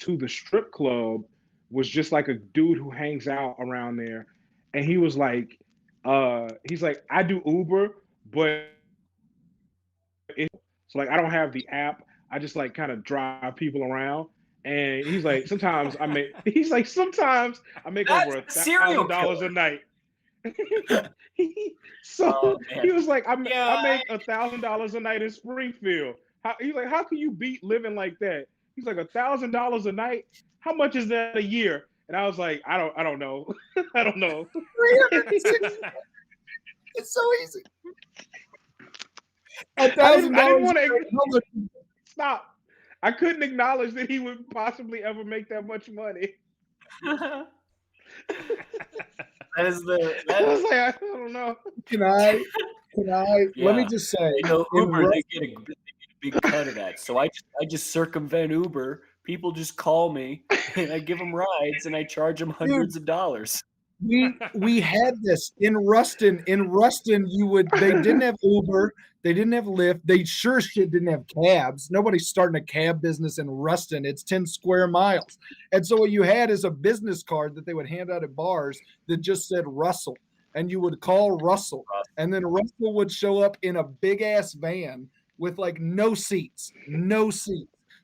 to the strip club was just like a dude who hangs out around there. And he was like, he's like, I do Uber, but so like I don't have the app. I just like kind of drive people around. And he's like, sometimes I make over $1,000 a night. So he was like, I make $1,000 a night in Springfield. He's like, how can you beat living like that? He's like, $1,000 a night. How much is that a year? And I was like, I don't know. I don't know. It's so easy. I didn't want to stop. I couldn't acknowledge that he would possibly ever make that much money. I was like, I don't know. Can I? Yeah. Let me just say, Uber, they get a big cut of that. So I just circumvent Uber. People just call me, and I give them rides, and I charge them hundreds of dollars. We had this in Ruston. In Ruston, they didn't have Uber, they didn't have Lyft, they sure shit didn't have cabs. Nobody's starting a cab business in Ruston. It's 10 square miles. And so what you had is a business card that they would hand out at bars that just said Russell. And you would call Russell. And then Russell would show up in a big ass van with like no seats.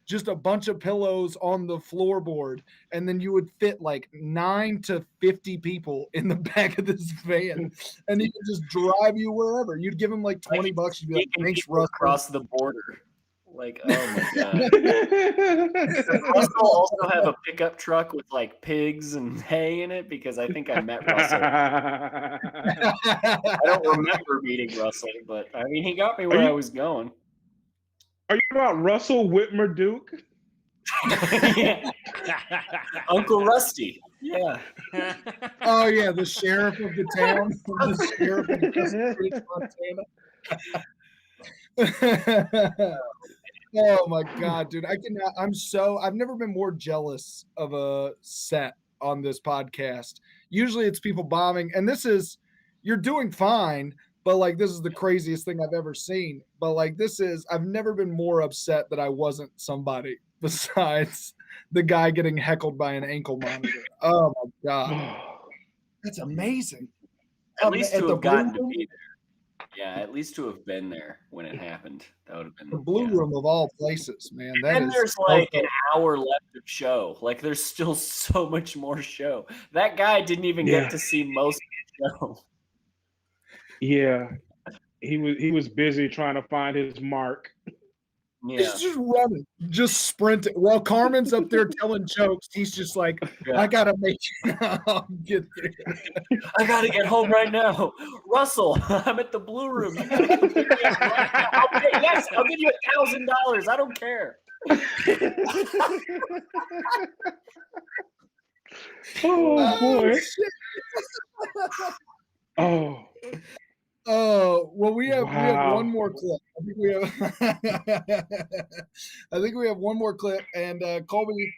Just a bunch of pillows on the floorboard, and then you would fit like 9 to 50 people in the back of this van, and he could just drive you wherever. You'd give him like $20. You'd be like, "Thanks, Russell." Across the border, like, oh my god! Does Russell also have a pickup truck with like pigs and hay in it? Because I think I met Russell. I don't remember meeting Russell, but I mean, he got me where I was going. Are you about Russell Whitmer Duke? Yeah. Uncle Rusty. Yeah. Oh yeah, the sheriff of the town. The sheriff of Montana. Oh my god, dude! I've never been more jealous of a set on this podcast. Usually, it's people bombing, and you're doing fine. But like, this is the craziest thing I've ever seen. But like, I've never been more upset that I wasn't somebody besides the guy getting heckled by an ankle monitor. Oh my god, that's amazing. At least to have gotten to be there. Yeah, at least to have been there when it happened. That would have been The Blue Room of all places, man. That and is there's like an hour left of show. Like there's still so much more show. That guy didn't even get to see most of the show. Yeah. He was busy trying to find his mark. Yeah. He's just running, just sprinting. While Carmen's up there telling jokes, he's just like, I gotta make get there. I gotta get home right now. Russell, I'm at the Blue Room. You gotta come pick me up right now. Yes, I'll give you $1,000. I don't care. Oh boy. Oh, well, we have one more clip. I think we have one more clip. And Colby,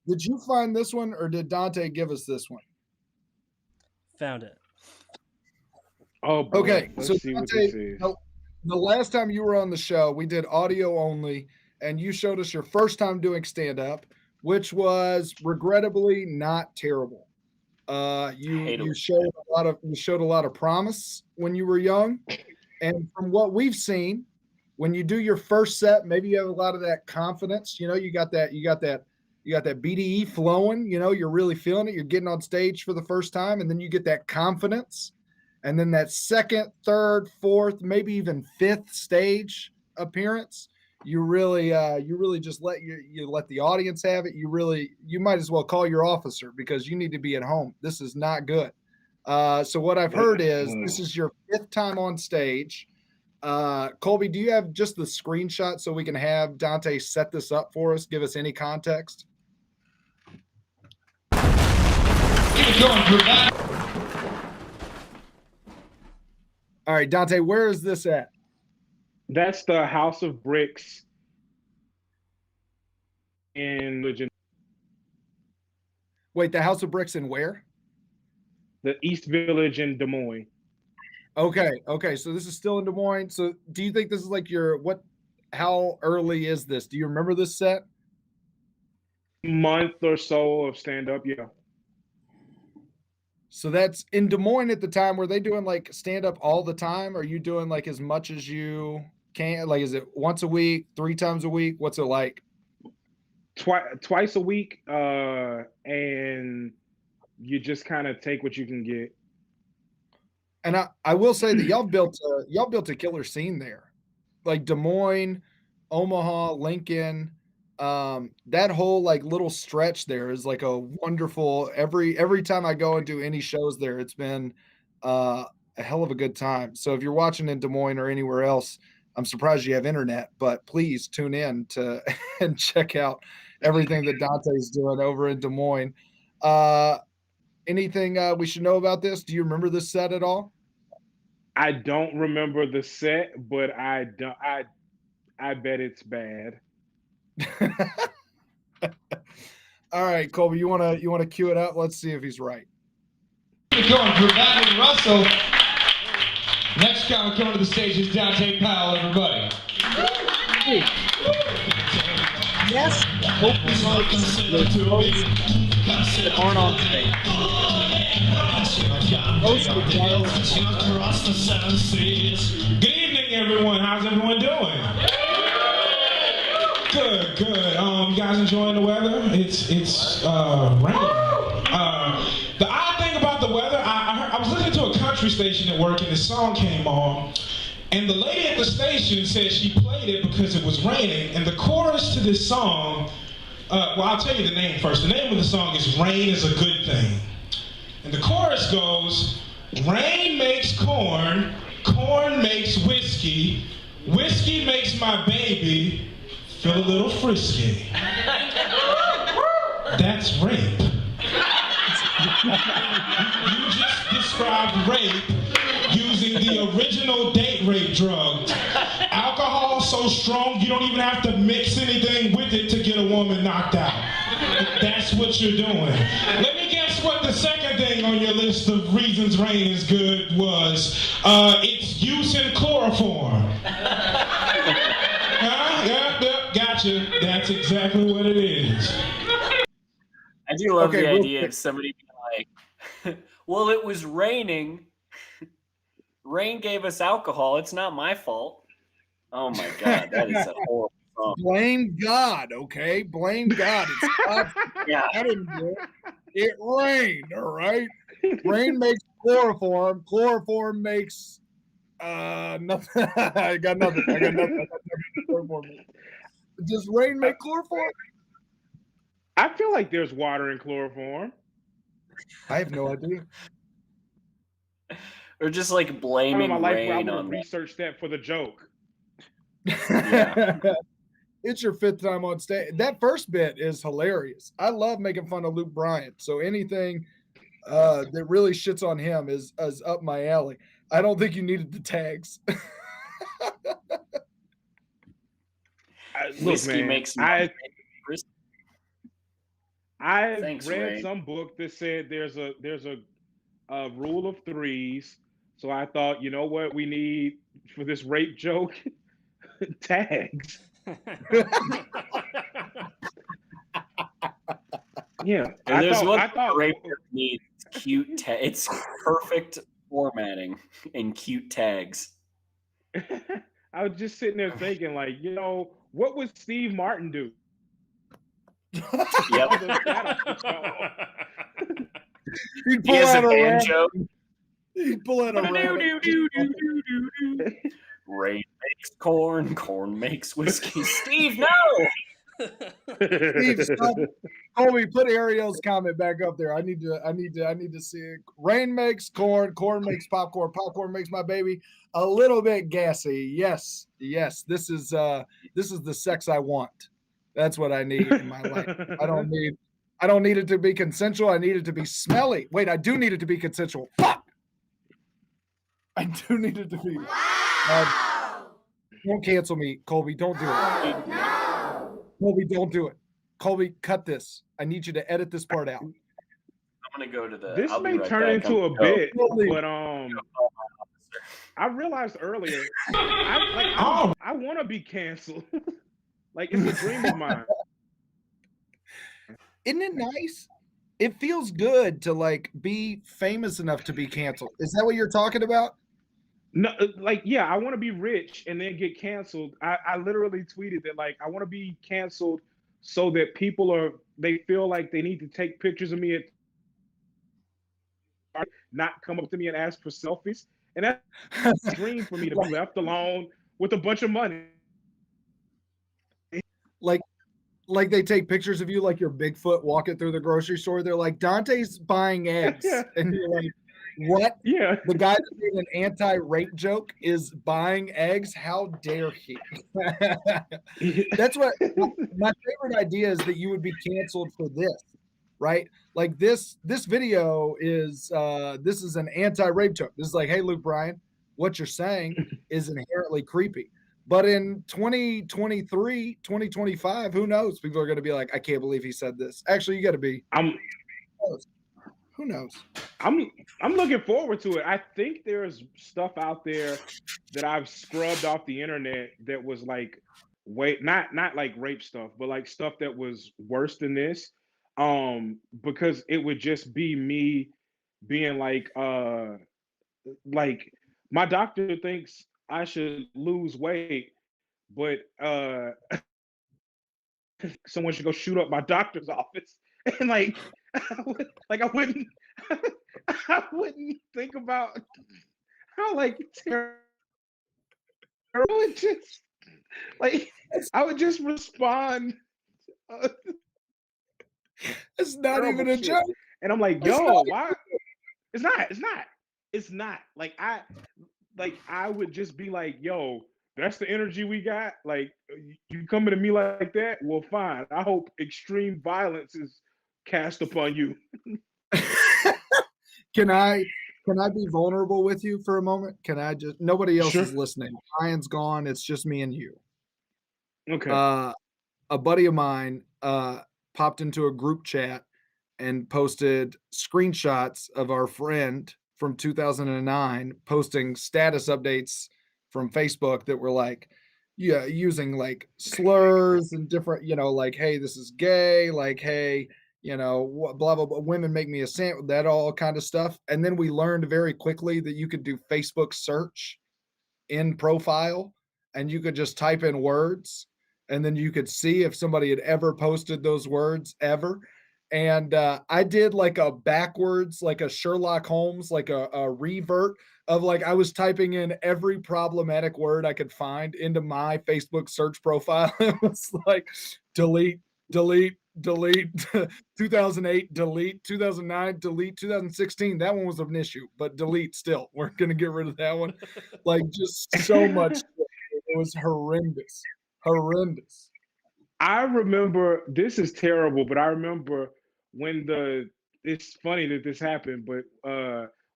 did you find this one, or did Dante give us this one? Found it. Oh, boy. Okay. Let's So see what Dante, this is. the last time you were on the show, we did audio only, and you showed us your first time doing stand-up, which was regrettably not terrible. You showed a lot of promise when you were young, and from what we've seen, when you do your first set, maybe you have a lot of that confidence. You know, you got that BDE flowing. You know, you're really feeling it. You're getting on stage for the first time, and then you get that confidence, and then that second, third, fourth, maybe even fifth stage appearance. You really just let the audience have it. You might as well call your officer because you need to be at home. This is not good. So what I've heard is this is your fifth time on stage. Colby, do you have just the screenshot so we can have Dante set this up for us? Give us any context. All right, Dante, where is this at? That's the House of Bricks in Legend. Wait, the House of Bricks in where? The East Village in Des Moines. Okay. So this is still in Des Moines. So do you think this is like how early is this? Do you remember this set? Month or so of stand-up, yeah. So that's in Des Moines at the time. Were they doing like stand-up all the time? Are you doing like as much as you can? Like, is it once a week, 3 times a week? What's it like? Twice a week, and you just kind of take what you can get. And I will say that y'all built a killer scene there, like Des Moines, Omaha, Lincoln. That whole like little stretch there is like a wonderful. Every time I go and do any shows there, it's been a hell of a good time. So if you're watching in Des Moines or anywhere else, I'm surprised you have internet, but please tune in to and check out everything that Dante's doing over in Des Moines. Anything we should know about this? Do you remember this set at all? I don't remember the set, but I bet it's bad. All right, Colby, you wanna cue it up? Let's see if he's right. Going for Batman Russell. Next comic coming to the stage is Dante Powell, everybody. Yes. Hope that aren't on stage. Good evening, everyone. How's everyone doing? Good. You guys enjoying the weather? It's raining. The odd thing about the weather, I was listening to a country station at work, and this song came on, and the lady at the station said she played it because it was raining, and the chorus to this song, well, I'll tell you the name first. The name of the song is "Rain is a Good Thing," and the chorus goes, "Rain makes corn, corn makes whiskey, whiskey makes my baby feel a little frisky." That's rape. You just described rape using the original date rape drug. Alcohol so strong you don't even have to mix anything with it to get a woman knocked out. That's what you're doing. Let me guess what the second thing on your list of reasons rain is good was. It's use in chloroform. Yep, gotcha. That's exactly what it is. I do love the idea of somebody being like, well, it was raining. Rain gave us alcohol. It's not my fault. Oh my God, that is a horrible song. Blame God, okay? Blame God. It's God's Yeah. I didn't do it. It rained, all right? Rain makes chloroform. Chloroform makes nothing. I got nothing. I got nothing. Chloroform. Does rain make chloroform? I feel like there's water in chloroform. I have no idea. Or just like I blaming my life where I rain would on have researched that for the joke. Yeah. It's your 5th time on stage. That first bit is hilarious. I love making fun of Luke Bryant. So anything that really shits on him is up my alley. I don't think you needed the tags. Look, Whiskey man, makes I Thanks, read Ray. some book that said there's a rule of threes. So I thought, you know what we need for this rape joke? Tags. Yeah, And there's one I thought rape that needs cute it's perfect formatting and cute tags. I was just sitting there thinking, like, you know, what would Steve Martin do? Yep. He'd He pull has a out a banjo. He'd pull out a rabbit. Rain makes corn, corn makes whiskey. Steve, no! Steve, stop. Colby, put Ariel's comment back up there. I need to see it. Rain makes corn, corn makes popcorn, popcorn makes my baby a little bit gassy. Yes, yes. This is the sex I want. That's what I need in my life. I don't need it to be consensual. I need it to be smelly. Wait, I do need it to be consensual. Fuck! I do need it to be. Don't cancel me, Colby. Don't do it. No. Colby, don't do it. Colby, cut this. I need you to edit this part out. I'm gonna go to the. This I'll be may right turn back. into a bit, Totally. but I realized earlier, I want to be canceled. Like, it's a dream of mine. Isn't it nice? It feels good to like be famous enough to be canceled. Is that what you're talking about? No, like, yeah, I want to be rich and then get canceled. I literally tweeted that, like, I want to be canceled so that they feel like they need to take pictures of me not come up to me and ask for selfies. And that's a dream for me, to be left alone with a bunch of money. Like they take pictures of you like you're Bigfoot walking through the grocery store. They're like, Dante's buying eggs. And you're like, what? Yeah. The guy that made an anti-rape joke is buying eggs? How dare he? That's what my favorite idea is, that you would be canceled for this, right? Like this video is this is an anti-rape joke. This is like, hey, Luke Bryan, what you're saying is inherently creepy. But in 2023, 2025, who knows? People are going to be like, I can't believe he said this. Actually, you got to be. Who knows? I'm looking forward to it. I think there's stuff out there that I've scrubbed off the internet that was like, not like rape stuff, but like stuff that was worse than this. Because it would just be me being like my doctor thinks I should lose weight, but someone should go shoot up my doctor's office. And like, I wouldn't think about how like terrible it just, like, I would just respond. It's not even a joke. And I'm like, yo, why? It's not. Like, I would just be like, yo, that's the energy we got. Like, you coming to me like that? Well, fine. I hope extreme violence is cast upon you. Can I be vulnerable with you for a moment? Can I just? Nobody else is listening. Ryan's gone. It's just me and you. Okay. A buddy of mine popped into a group chat and posted screenshots of our friend from 2009 posting status updates from Facebook that were like, yeah, using like slurs and different, like, hey, this is gay, like, hey, blah, blah, blah. Women make me a sandwich, that all kind of stuff. And then we learned very quickly that you could do Facebook search in profile and you could just type in words and then you could see if somebody had ever posted those words ever. And I did like a backwards, like a Sherlock Holmes, like a revert of like I was typing in every problematic word I could find into my Facebook search profile. It was like delete, delete, delete, 2008, delete, 2009, delete, 2016. That one was an issue, but delete still. We're going to get rid of that one. Like just so much. It was horrendous. Horrendous. I remember, this is terrible, but I remember when it's funny that this happened, but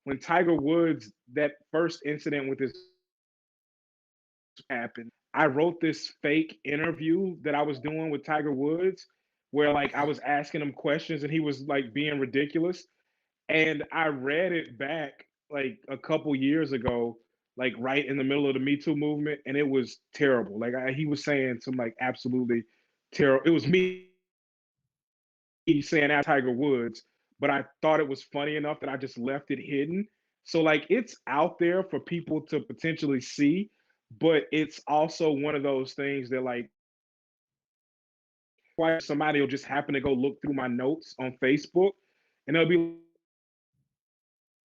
when Tiger Woods, that first incident with his happened, I wrote this fake interview that I was doing with Tiger Woods where like I was asking him questions and he was like being ridiculous. And I read it back like a couple years ago, like right in the middle of the Me Too movement, and it was terrible. Like he was saying some like absolutely terrible. It was me saying that Tiger Woods, but I thought it was funny enough that I just left it hidden. So like it's out there for people to potentially see, but it's also one of those things that like why somebody will just happen to go look through my notes on Facebook and they'll be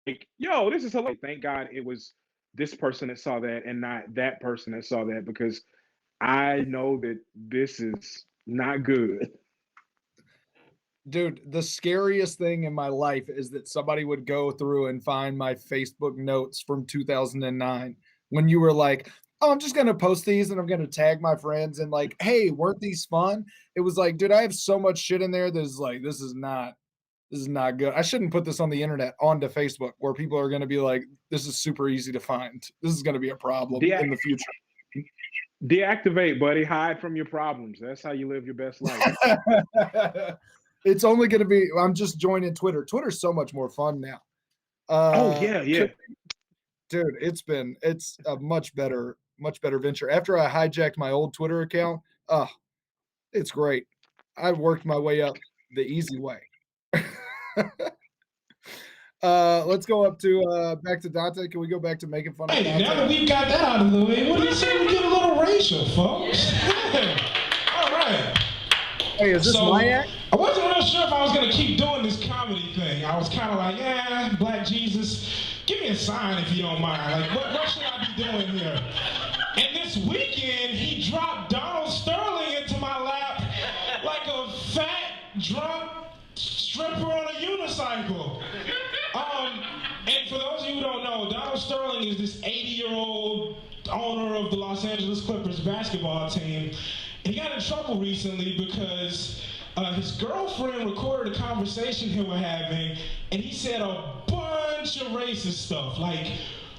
like, yo, this is hilarious. Thank God it was this person that saw that and not that person that saw that because I know that this is not good. Dude, the scariest thing in my life is that somebody would go through and find my Facebook notes from 2009 when you were like, oh, I'm just going to post these and I'm going to tag my friends and like, hey, weren't these fun? It was like, dude, I have so much shit in there that is like, this is not good. I shouldn't put this on the internet onto Facebook where people are going to be like, this is super easy to find. This is going to be a problem in the future. Deactivate, buddy. Hide from your problems. That's how you live your best life. It's only going to be, I'm just joining Twitter. Twitter's so much more fun now. Yeah. Dude, it's a much better venture. After I hijacked my old Twitter account, it's great. I worked my way up the easy way. Let's go up to back to Dante. Can we go back to making fun of Dante? Now that we've got that out of the way, what do you say we get a little racial, folks? All right. Hey, is this my act? I wasn't real sure if I was going to keep doing this comedy thing. I was kind of like, Black Jesus, give me a sign if you don't mind. Like, what should I be doing here? And this weekend, he dropped Donald Sterling into my lap like a fat, drunk stripper on a unicycle. And for those of you who don't know, Donald Sterling is this 80-year-old owner of the Los Angeles Clippers basketball team. He got in trouble recently because his girlfriend recorded a conversation he was having, and he said a bunch of racist stuff, like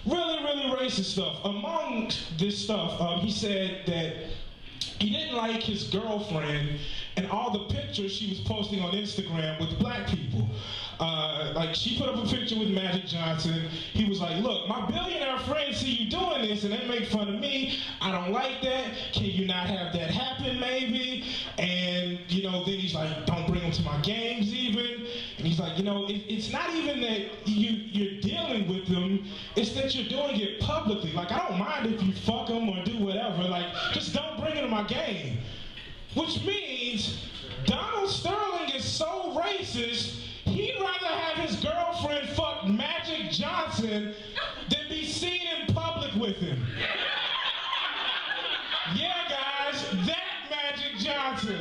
really, really racist stuff. Among this stuff, he said that he didn't like his girlfriend and all the pictures she was posting on Instagram with black people. Like she put up a picture with Magic Johnson. He was like, look, my billionaire friends see you doing this and they make fun of me. I don't like that. Can you not have that happen maybe? And, then he's like, don't bring them to my games even. And he's like, it's not even that you're dealing with them. It's that you're doing it publicly. Like, I don't mind if you fuck them or do whatever. Like, just don't bring them to my game. Which means Donald Sterling is so racist, he'd rather have his girlfriend fuck Magic Johnson than be seen in public with him. Yeah, guys, that Magic Johnson,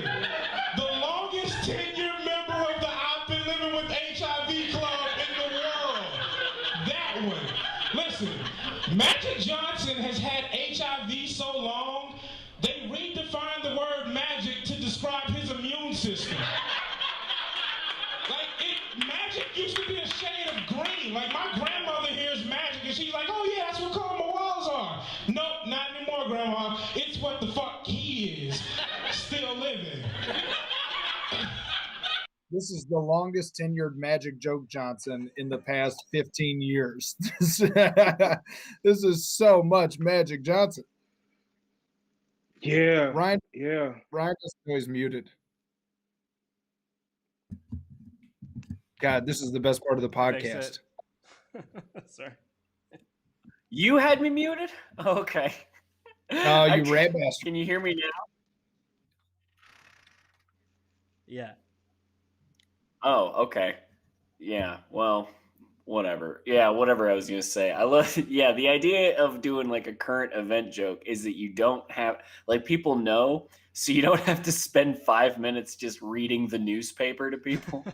the longest tenured member of the I've Been Living with HIV Club in the world. That one. Listen, Magic Johnson has had HIV so long, they redefined the word magic to describe his immune system. Magic used to be a shade of green. Like my grandmother hears magic and she's like, oh yeah, that's what caramel walls are. Nope, not anymore, Grandma. It's what the fuck he is. Still living. This is the longest tenured Magic Joke Johnson in the past 15 years. This is so much Magic Johnson. Yeah. Ryan is always muted. God, this is the best part of the Fix podcast. Sorry. You had me muted? Okay. Oh, you rat bastard. Can you hear me now? Yeah. Oh, okay. Yeah, well, whatever. Yeah, whatever I was going to say. I love the idea of doing like a current event joke is that you don't have like people know, so you don't have to spend 5 minutes just reading the newspaper to people.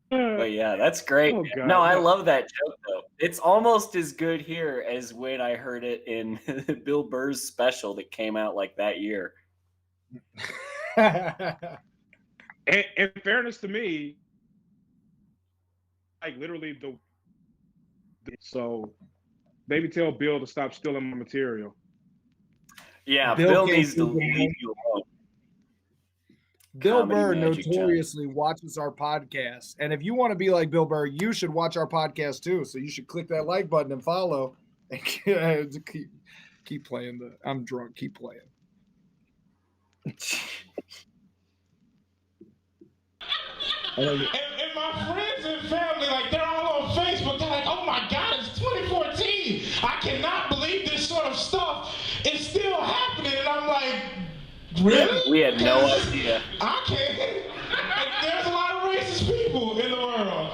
But yeah, that's great. Oh, God, no, I no. love that joke though. It's almost as good here as when I heard it in Bill Burr's special that came out like that year. In fairness to me, like literally so maybe tell Bill to stop stealing my material. Yeah, Bill Bill can't needs to do that. leave you alone. Bill Comedy Burr magic notoriously watches our podcast. And if you want to be like Bill Burr, you should watch our podcast too. So you should click that like button and follow and keep playing the I'm drunk, keep playing. And my friends and family, like, they're all on Facebook. They're like, oh my God, it's 2014. I cannot believe this sort of stuff is still happening. And I'm like, really? We had no idea. I can't. Like, there's a lot of racist people in the world.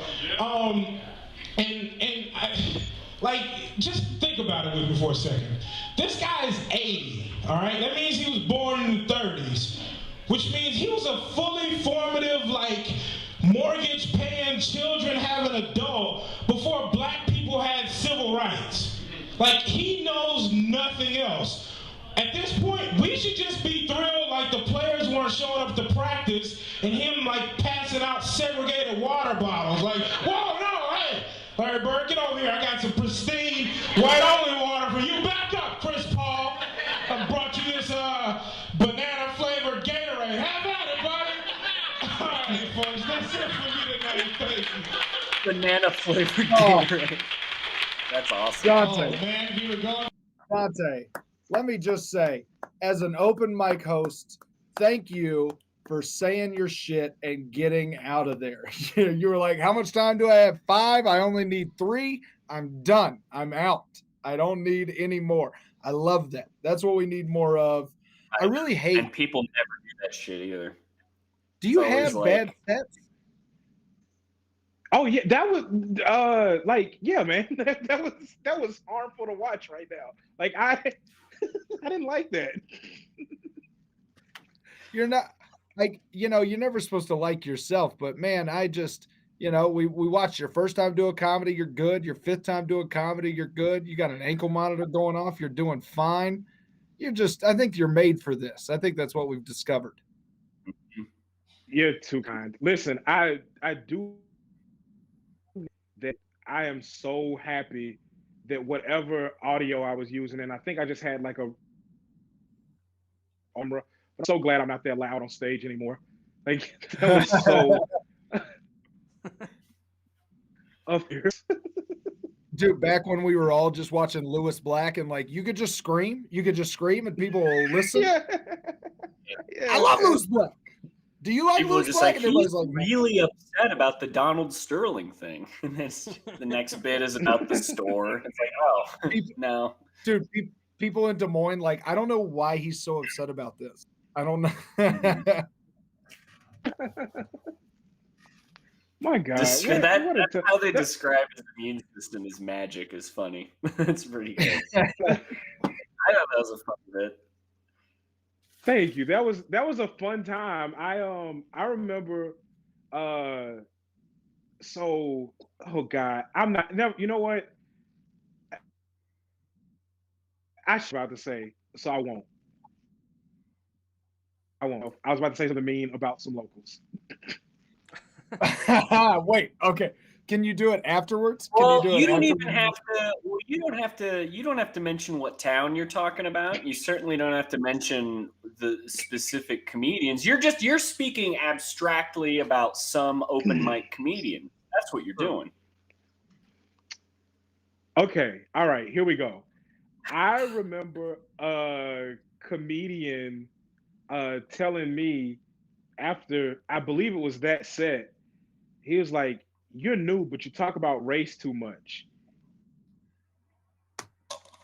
Like, just think about it with me for a second. This guy is 80, all right? That means he was born in the 30s, which means he was a fully formative, like, mortgage-paying, children-having adult before black people had civil rights. Like, he knows nothing else. At this point, we should just be thrilled like the players weren't showing up to practice and him, like, passing out segregated water bottles. Like, whoa, no, hey, Larry Bird, get over here. I got some pristine white-only water for you. Back up, Chris Paul. I brought you this banana-flavored Gatorade. Have at it, buddy. All right, folks, that's it for me tonight. Thank you. Banana flavored Gatorade. That's awesome. Dante, Oh, man, here we go. Dante, let me just say, as an open mic host, thank you for saying your shit and getting out of there. You were like, how much time do I have? 5? I only need 3. I'm done. I'm out. I don't need any more. I love that. That's what we need more of. I really hate. And people never do that shit either. Do you It's always have bad sets? Oh yeah, that was yeah, man. That was harmful to watch right now. Like I didn't like that. You're not like, you're never supposed to like yourself, but man, I just, we watched your first time do a comedy, you're good. Your 5th time do a comedy, you're good. You got an ankle monitor going off, you're doing fine. I think you're made for this. I think that's what we've discovered. You're too kind. Listen, I do that. I am so happy that whatever audio I was using, and I think I just had like a camera. I'm so glad I'm not that loud on stage anymore. Like that was so up here. Dude, back when we were all just watching Lewis Black and like you could just scream and people will listen. Yeah. I love Lewis Black. Do you like People are Lewis just Black? like, And he's everybody's like, really upset about the Donald Sterling thing. And then the next bit is about the store. It's like, oh, no. Dude, people in Des Moines, like, I don't know why he's so upset about this. I don't know. My God. That's how they describe his immune system as magic is funny. That's pretty good. I thought that was a fun bit. Thank you. That was a fun time. I remember oh God. I'm not never, you know what? I was about to say, so I won't. I was about to say something mean about some locals. Wait, okay. Can you do it afterwards? Well, you don't even have to. Well, you don't have to mention what town you're talking about. You certainly don't have to mention the specific comedians. You're speaking abstractly about some open mic comedian. That's what you're doing. Okay. All right. Here we go. I remember a comedian telling me after, I believe it was that set, he was like, "You're new, but you talk about race too much."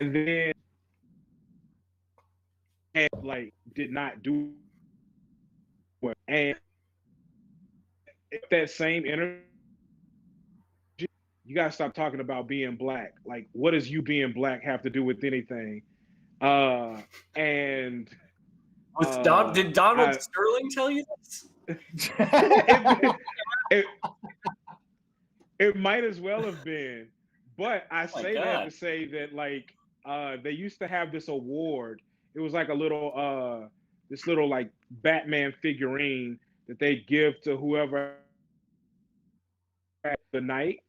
And then, and like, did not do well. And that same energy, you gotta stop talking about being black. Like, what does you being black have to do with anything? And Did Donald I, Sterling tell you this? it, it, it might as well have been, but I Oh my say that to God. say that like they used to have this award. It was like a little this little like Batman figurine that they give to whoever had the night.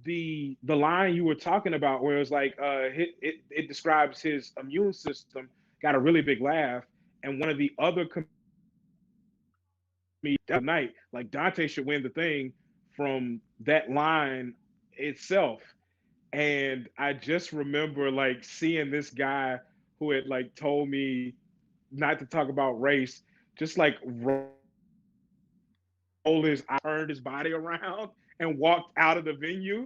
The line you were talking about where it was like it describes his immune system got a really big laugh, and one of the other that night, like Dante should win the thing from that line itself. And I just remember like seeing this guy who had like told me not to talk about race, just like turned his body around and walked out of the venue.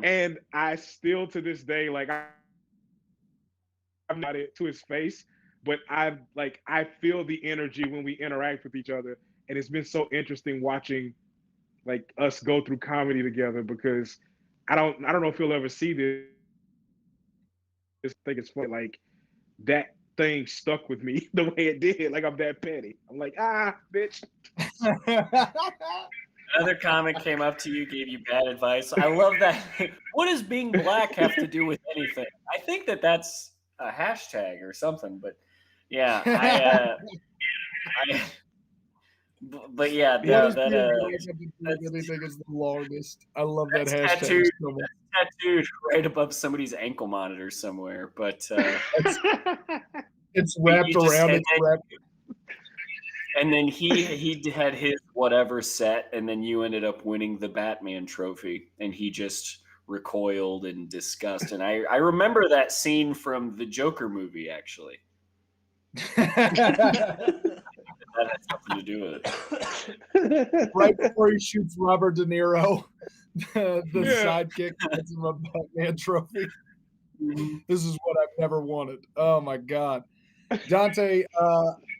And I still to this day, like I'm not it to his face, but I feel the energy when we interact with each other. And it's been so interesting watching like us go through comedy together because I don't know if you'll ever see this. I think it's funny. Like that thing stuck with me the way it did. Like I'm that petty. I'm like, bitch. Another comic came up to you, gave you bad advice. I love that. What does being black have to do with anything? I think that's a hashtag or something. But yeah, but yeah, What is that anything is the longest. I love that hashtag tattooed, so much. that's tattooed right above somebody's ankle monitor somewhere. But It's wrapped around. It's wrapped. And then he had his whatever set, and then you ended up winning the Batman trophy, and he just recoiled in disgust. And I remember that scene from the Joker movie, actually. That had something to do with it. Right before he shoots Robert De Niro, the sidekick gets him a Batman trophy. This is what I've never wanted. Oh my God. Dante,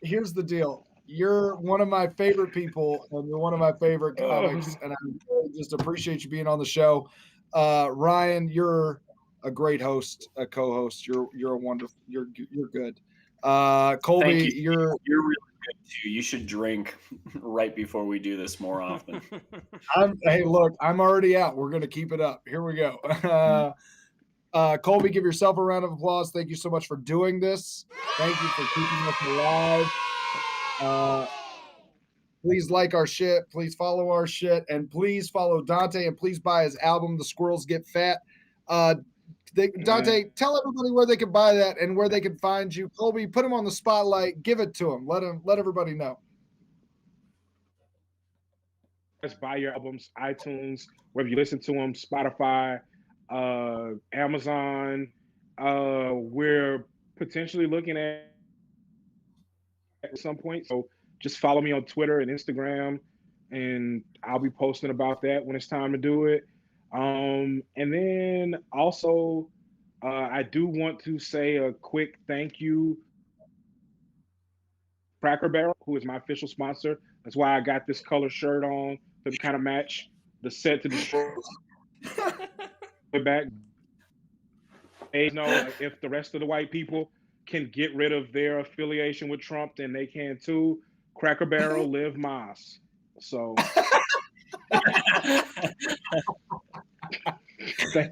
here's the deal. You're one of my favorite people, and you're one of my favorite comics, and I really just appreciate you being on the show. Ryan, you're a great host, a co-host. You're a wonderful. You're good. Colby, you're really good too. You should drink right before we do this more often. Hey, look, I'm already out. We're gonna keep it up. Here we go. Colby, give yourself a round of applause. Thank you so much for doing this. Thank you for keeping us alive. Please like our shit. Please follow our shit. And please follow Dante. And please buy his album, The Squirrels Get Fat. Dante, tell everybody where they can buy that and where they can find you. Colby, put him on the spotlight. Give it to him. Let everybody know. Just buy your albums, iTunes, wherever you listen to them, Spotify, Amazon. We're potentially looking at some point. So just follow me on Twitter and Instagram, and I'll be posting about that when it's time to do it. And then also, I do want to say a quick thank you, Cracker Barrel, who is my official sponsor. That's why I got this color shirt on to kind of match the set to destroy back. You know, if the rest of the white people can get rid of their affiliation with Trump, then they can too. Cracker Barrel, live Moss. So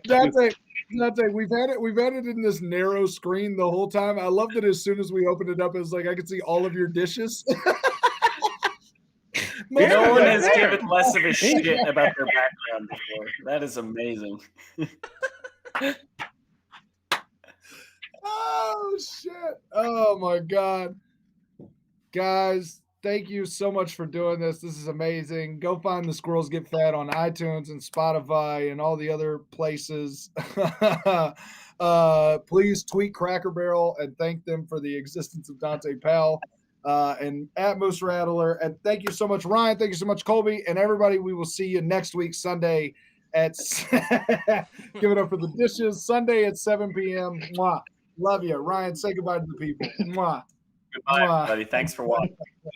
Dante, we've had it in this narrow screen the whole time. I love that as soon as we opened it up, it's like I could see all of your dishes. No one has given less of a shit about their background before. That is amazing. Oh shit! Oh my God, guys, thank you so much for doing this. This is amazing. Go find the Squirrels Get Fed on iTunes and Spotify and all the other places. Please tweet Cracker Barrel and thank them for the existence of Dante Powell and at Moose Rattler. And thank you so much, Ryan. Thank you so much, Colby. And everybody, we will see you next week, Sunday at give it up for the dishes, Sunday at 7 p.m. Mwah. Love you. Ryan, say goodbye to the people. Mwah. Goodbye, everybody. Thanks for watching.